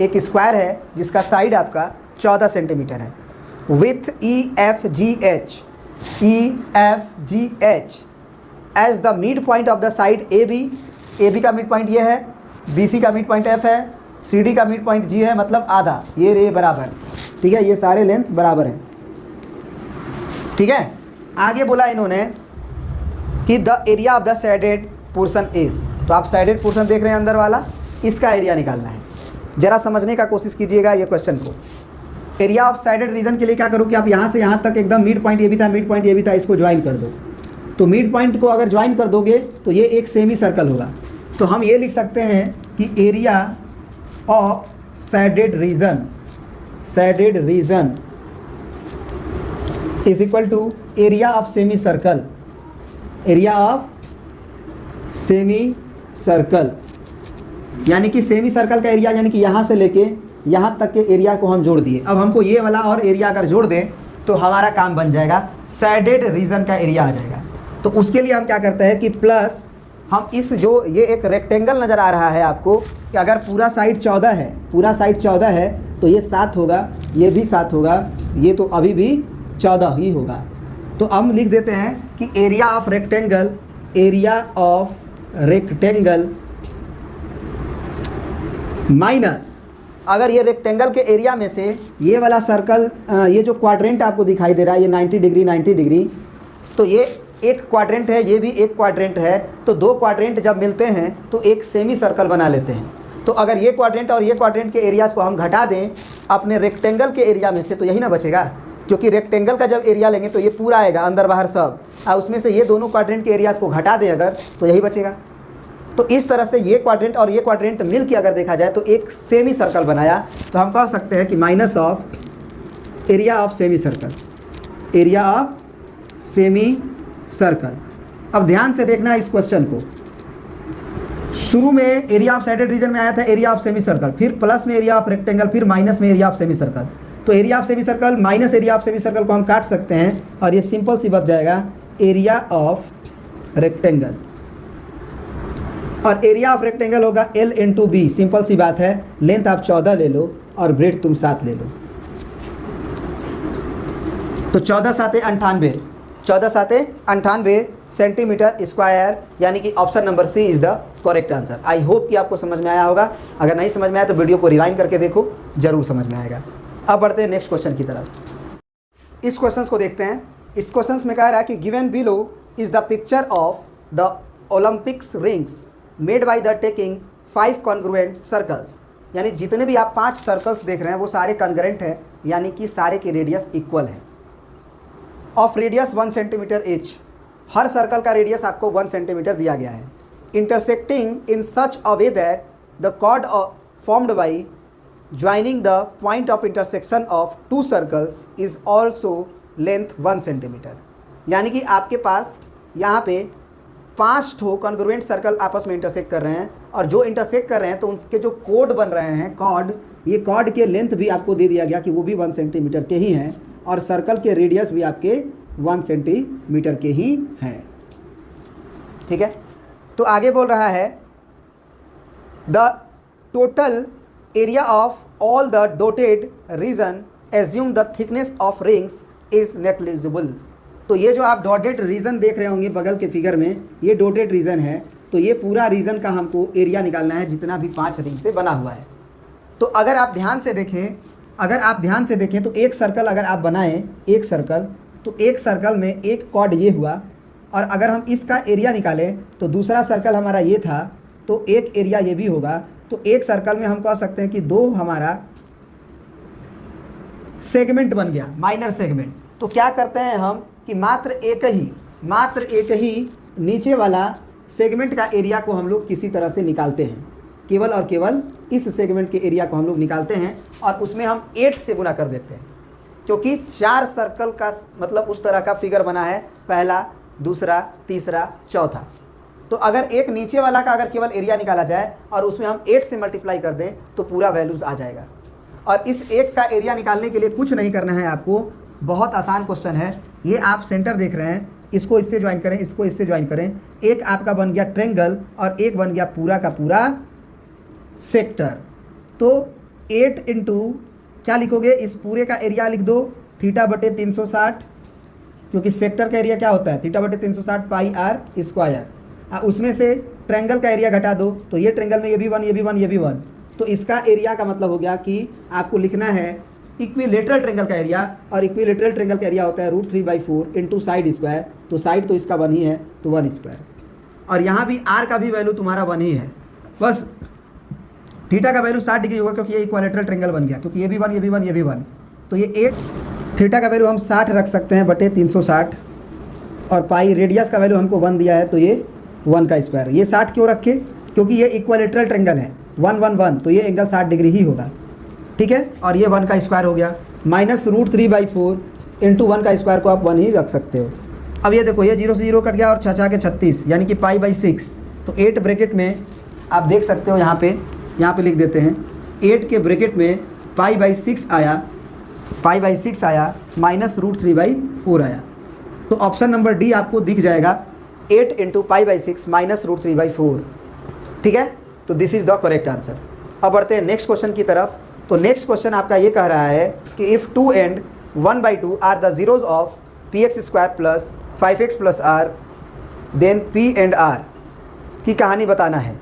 एक स्क्वायर है जिसका साइड आपका 14 सेंटीमीटर है, with EFGH as the mid point of the side AB का मिड पॉइंट ये है, BC का मिड पॉइंट F है, CD का मिड पॉइंट G है, मतलब आधा, ये रे बराबर, ठीक है, ये सारे लेंथ बराबर हैं। ठीक है, आगे बोला इन्होंने कि the area of the sided portion is, तो आप साइडेड पोर्शन देख रहे हैं अंदर वाला, इसका एरिया निकालना है। ज़रा समझने का कोशिश कीजिएगा ये क्वेश्चन को। एरिया ऑफ साइडेड रीजन के लिए क्या करो कि आप यहाँ से यहाँ तक एकदम मिड पॉइंट ये भी था, मिड पॉइंट ये भी था, इसको ज्वाइन कर दो। तो मिड पॉइंट को अगर ज्वाइन कर दोगे तो ये एक सेमी सर्कल होगा। तो हम ये लिख सकते हैं कि area of shaded region is equal to area of semi circle, area of semi circle, यानी कि सेमी सर्कल का एरिया, यानी कि यहाँ से लेके यहाँ तक के एरिया को हम जोड़ दिए। अब हमको ये वाला और एरिया अगर जोड़ दें तो हमारा काम बन जाएगा, साइडेड रीजन का एरिया आ जाएगा। तो उसके लिए हम क्या करते हैं कि प्लस हम इस जो ये एक रेक्टेंगल नज़र आ रहा है आपको कि अगर पूरा साइड 14 है, पूरा साइड 14 है तो ये 7 होगा, ये भी 7 होगा, ये तो अभी भी 14 ही होगा। तो हम लिख देते हैं कि area of rectangle, area of rectangle minus, अगर ये रेक्टेंगल के एरिया में से ये वाला सर्कल, ये जो क्वाड्रेंट आपको दिखाई दे रहा है ये 90 डिग्री 90 डिग्री, तो ये एक क्वाड्रेंट है, ये भी एक क्वाड्रेंट है। तो दो क्वाड्रेंट जब मिलते हैं तो एक सेमी सर्कल बना लेते हैं। तो अगर ये क्वाड्रेंट और ये क्वाड्रेंट के एरियाज़ को हम घटा दें अपने रेक्टेंगल के एरिया में से, तो यही ना बचेगा, क्योंकि रेक्टेंगल का जब एरिया लेंगे तो ये पूरा आएगा अंदर बाहर सब, और उसमें से ये दोनों क्वाड्रेंट के एरियाज़ को घटा दें अगर, तो यही बचेगा। तो इस तरह से ये क्वाड्रेंट और ये क्वाड्रेंट मिल के अगर देखा जाए तो एक सेमी सर्कल बनाया। तो हम कह सकते हैं कि minus of area of semi circle, area of semi circle. अब ध्यान से देखना इस क्वेश्चन को, शुरू में एरिया ऑफ साइडेड रीजन में आया था एरिया ऑफ सेमी सर्कल, फिर प्लस में एरिया ऑफ रेक्टेंगल, फिर माइनस में एरिया ऑफ सेमी सर्कल। तो area of semi circle minus area of semi circle को हम काट सकते हैं और ये सिंपल सी बच जाएगा एरिया ऑफ रेक्टेंगल, और एरिया ऑफ रेक्टेंगल होगा L इंटू बी। सिंपल सी बात है, लेंथ आप 14 ले लो और ब्रेड तुम 7 ले लो। तो 14 7 98, 14 7 98 सेंटीमीटर स्क्वायर, यानी कि option number C is the correct answer. I hope कि आपको समझ में आया होगा। अगर नहीं समझ में आया तो वीडियो को रिवाइंड करके देखो, जरूर समझ में आएगा। अब बढ़ते हैं नेक्स्ट क्वेश्चन की तरफ। इस क्वेश्चन को देखते हैं। इस क्वेश्चन में कह रहा है कि given below is the picture of the Olympics rings made by the taking 5 congruent circles, यानी जितने भी आप 5 सर्कल्स देख रहे हैं वो सारे कॉन्ग्रुएंट हैं, यानी कि सारे के रेडियस इक्वल है। ऑफ रेडियस 1 सेंटीमीटर ईच, हर सर्कल का रेडियस आपको 1 सेंटीमीटर दिया गया है। Intersecting in such a way that the chord formed by joining the point of intersection of 2 circles is also length 1 centimetre, यानी कि आपके पास यहाँ पे 5 ठो कॉन्ग्रुएंट सर्कल आपस में इंटरसेक्ट कर रहे हैं, और जो इंटरसेक्ट कर रहे हैं तो उनके जो कोड बन रहे हैं, कॉर्ड, ये कॉर्ड के लेंथ भी आपको दे दिया गया कि वो भी 1 सेंटीमीटर के ही हैं, और सर्कल के रेडियस भी आपके 1 सेंटीमीटर के ही हैं। ठीक है, तो आगे बोल रहा है the total area of all the dotted region assume the thickness of rings is negligible. तो ये जो आप डॉटेड रीजन देख रहे होंगे बगल के फिगर में, ये डॉटेड रीजन है। तो ये पूरा रीजन का हमको एरिया निकालना है जितना भी 5 रिंग से बना हुआ है। तो अगर आप ध्यान से देखें, तो एक सर्कल अगर आप बनाएं, एक सर्कल, तो एक सर्कल में एक कॉर्ड ये हुआ, और अगर हम इसका एरिया निकालें तो दूसरा सर्कल हमारा ये था, तो एक एरिया ये भी होगा। तो एक सर्कल में हम कह सकते हैं कि 2 हमारा सेगमेंट बन गया, माइनर सेगमेंट। तो क्या करते हैं हम कि मात्र एक ही नीचे वाला सेगमेंट का एरिया को हम लोग किसी तरह से निकालते हैं, केवल और केवल इस सेगमेंट के एरिया को हम लोग निकालते हैं, और उसमें हम 8 से गुना कर देते हैं, क्योंकि 4 सर्कल का मतलब उस तरह का फिगर बना है, पहला, दूसरा, तीसरा, चौथा। तो अगर एक नीचे वाला का अगर केवल एरिया निकाला जाए और उसमें हम 8 से मल्टीप्लाई कर दें तो पूरा वैल्यूज़ आ जाएगा। और इस एक का एरिया निकालने के लिए कुछ नहीं करना है आपको, बहुत आसान क्वेश्चन है। ये आप सेंटर देख रहे हैं, इसको इससे ज्वाइन करें, इसको इससे ज्वाइन करें, एक आपका बन गया ट्रेंगल और एक बन गया पूरा का पूरा सेक्टर। तो 8 इंटू क्या लिखोगे, इस पूरे का एरिया लिख दो θ/360, क्योंकि सेक्टर का एरिया क्या होता है θ/360 पाई आर स्क्वायर। उसमें से ट्रेंगल का एरिया घटा दो, तो ये ट्रेंगल में ये भी 1, ये भी 1, ये भी 1, तो इसका एरिया का मतलब हो गया कि आपको लिखना है इक्विलेटरल ट्रेंगल का एरिया, और इक्विलेटरल ट्रेंगल का एरिया होता है √3/4 इंटू साइड स्क्वायर। तो साइड तो इसका 1 ही है, तो 1 स्क्वायर, और यहाँ भी आर का भी वैल्यू तुम्हारा 1 ही है। बस थीटा का वैल्यू 60 डिग्री होगा क्योंकि ये इक्विलैटरल ट्रायंगल बन गया, क्योंकि ये भी 1 ये भी 1 ये भी 1, तो ये 8 थीटा का वैल्यू हम 60 रख सकते हैं बटे 360, और पाई रेडियस का वैल्यू हमको 1 दिया है तो ये 1 का स्क्वायर। ये 60 क्यों रखे, क्योंकि ये इक्विलैटरल ट्रायंगल है 1 1 1, तो ये एंगल 60 डिग्री ही होगा, ठीक है। और ये 1 का स्क्वायर हो गया, माइनस √3/4 इंटू 1 का स्क्वायर को आप 1 ही रख सकते हो। अब ये देखो ये 0 से 0 कट गया और 6 के 36 यानी कि पाई/6, तो 8 ब्रैकेट में आप देख सकते हो यहाँ पे लिख देते हैं 8 के ब्रैकेट में पाई/6 आया माइनस √3/4 आया। तो ऑप्शन नंबर डी आपको दिख जाएगा 8 इंटू पाई/6 माइनस √3/4, ठीक है। तो this is the correct answer. अब बढ़ते हैं नेक्स्ट क्वेश्चन की तरफ। तो नेक्स्ट क्वेश्चन आपका ये कह रहा है कि if 2 and 1/2 are the zeros of px² plus 5x plus r, then p and r की कहानी बताना है।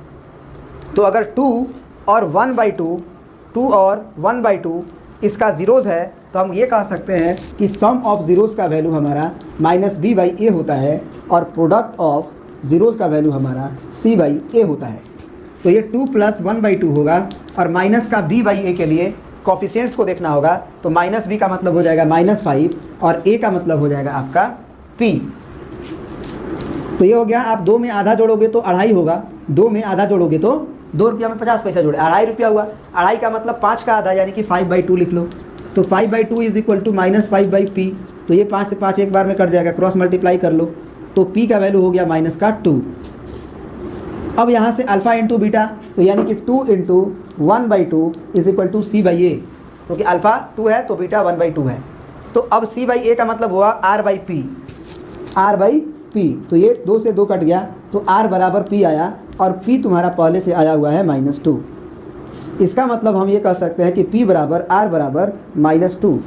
तो अगर 2 और 1/2 इसका ज़ीरोज़ है तो हम ये कह सकते हैं कि सम ऑफ ज़ीरोज़ का वैल्यू हमारा -b/a होता है और प्रोडक्ट ऑफ ज़ीरोज़ का वैल्यू हमारा c/a होता है। तो ये 2 + 1/2 होगा और माइनस का b/a के लिए कोफिशिएंट्स को देखना होगा। तो -b का मतलब हो जाएगा -5 और a का मतलब हो जाएगा आपका p। तो ये हो गया। आप 2 में आधा जोड़ोगे तो 2.5 होगा, 2 में आधा जोड़ोगे तो 2 रुपया में 50 पैसा जोड़े 2.5 रुपया हुआ। 2.5 का मतलब 5 का आधा यानी कि 5/2 लिख लो। तो 5/2 इज इक्वल टू -5/p। तो ये 5 से 5 एक बार में कट जाएगा, क्रॉस मल्टीप्लाई कर लो तो p का वैल्यू हो गया -2। अब यहाँ से अल्फ़ा इंटू बीटा, तो यानी कि 2 into 1/2 is equal to c/a, क्योंकि अल्फ़ा 2 है तो बीटा 1/2 है। तो अब c/a का मतलब हुआ r/p। तो ये 2 से 2 कट गया तो r बराबर p आया और p तुम्हारा पहले से आया हुआ है -2। इसका मतलब हम ये कह सकते हैं कि p बराबर r बराबर -2,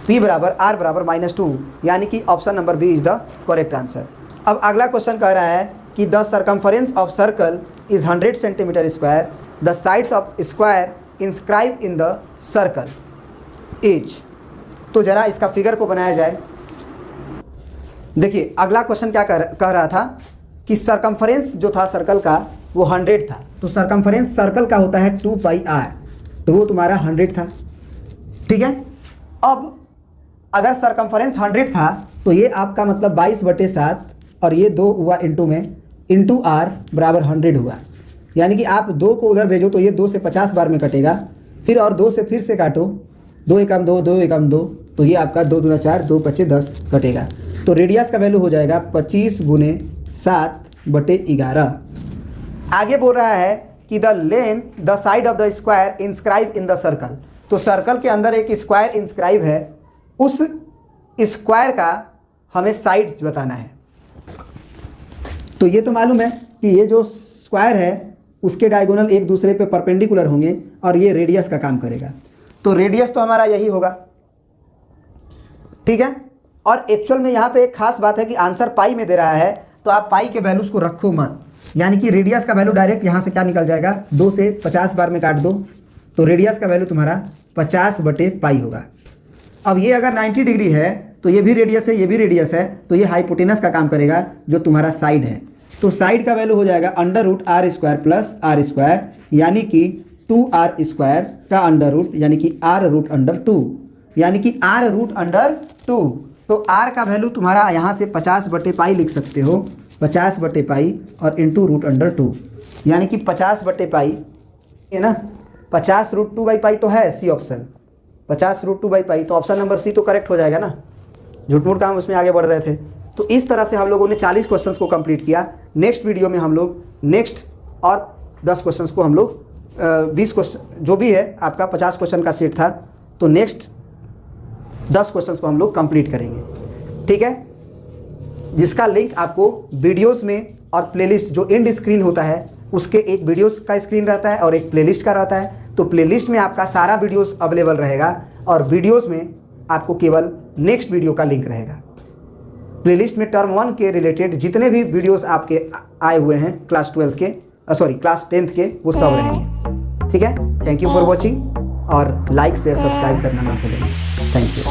p बराबर r बराबर -2, यानी कि option number B is the correct answer. अब अगला क्वेश्चन कह रहा है कि the circumference of circle is 100 centimetre square, the sides of square inscribe in the circle is. तो ज़रा इसका फिगर को बनाया जाए। देखिए अगला क्वेश्चन क्या कह रहा था कि सर्कमफरेंस जो था सर्कल का वो 100 था। तो सर्कमफरेंस सर्कल का होता है 2πr, तो वो तुम्हारा 100 था, ठीक है। अब अगर सर्कमफरेंस 100 था तो ये आपका मतलब 22/7 और ये 2 हुआ इंटू में, इंटू r बराबर 100 हुआ। यानी कि आप 2 को उधर भेजो तो ये 2 से 50 बार में कटेगा, फिर और 2 से फिर से काटो, 2 एकम 2, 2 एकम 2, तो ये आपका 2 दूना 4, 2 पचे 10 कटेगा। तो रेडियस का वैल्यू हो जाएगा 25 × 7/11। आगे बोल रहा है कि the length the side of the square inscribe in the circle. तो सर्कल के अंदर एक स्क्वायर इंस्क्राइब है, उस स्क्वायर का हमें साइड बताना है। तो ये तो मालूम है कि ये जो स्क्वायर है उसके डायगोनल एक दूसरे पे परपेंडिकुलर होंगे और ये रेडियस का काम करेगा। तो रेडियस तो हमारा यही होगा, ठीक है। और एक्चुअल में यहाँ पे एक खास बात है कि आंसर पाई में दे रहा है, तो आप पाई के वैल्यूज़ को रखो मत, यानी कि रेडियस का वैल्यू डायरेक्ट यहाँ से क्या निकल जाएगा, 2 से 50 बार में काट दो तो रेडियस का वैल्यू तुम्हारा 50/पाई होगा। अब ये अगर 90 डिग्री है तो ये भी रेडियस है, ये भी रेडियस है, तो ये हाइपोटेनस का काम करेगा जो तुम्हारा साइड है। तो साइड का वैल्यू हो जाएगा √r² प्लस r², यानी कि 2r² का अंडर रूट, यानी कि r√2, यानी कि r√2। तो r का वैल्यू तुम्हारा यहाँ से 50/पाई लिख सकते हो, 50/पाई और इंटू √2, यानी कि 50/पाई है ना। 50√2/पाई तो है सी ऑप्शन, 50√2/पाई, तो ऑप्शन नंबर सी तो करेक्ट हो जाएगा ना। झूठ मूठ काम उसमें आगे बढ़ रहे थे। तो इस तरह से हम लोगों ने 40 क्वेश्चंस को कंप्लीट किया। नेक्स्ट वीडियो में हम लोग नेक्स्ट और 10 क्वेश्चंस को हम लोग 20 क्वेश्चन जो भी है आपका 50 क्वेश्चन का सेट था, तो नेक्स्ट 10 क्वेश्चंस को हम लोग कंप्लीट करेंगे, ठीक है। जिसका लिंक आपको वीडियोस में और प्लेलिस्ट जो एंड स्क्रीन होता है उसके एक वीडियोस का स्क्रीन रहता है और एक प्लेलिस्ट का रहता है। तो प्लेलिस्ट में आपका सारा वीडियोस अवेलेबल रहेगा और वीडियोस में आपको केवल नेक्स्ट वीडियो का लिंक रहेगा। प्लेलिस्ट में टर्म 1 के रिलेटेड जितने भी वीडियोस आपके आए हुए हैं क्लास 10th के वो सब रहेंगे, ठीक है। थैंक यू फॉर वॉचिंग और लाइक शेयर सब्सक्राइब करना ना भूलें। Thank you.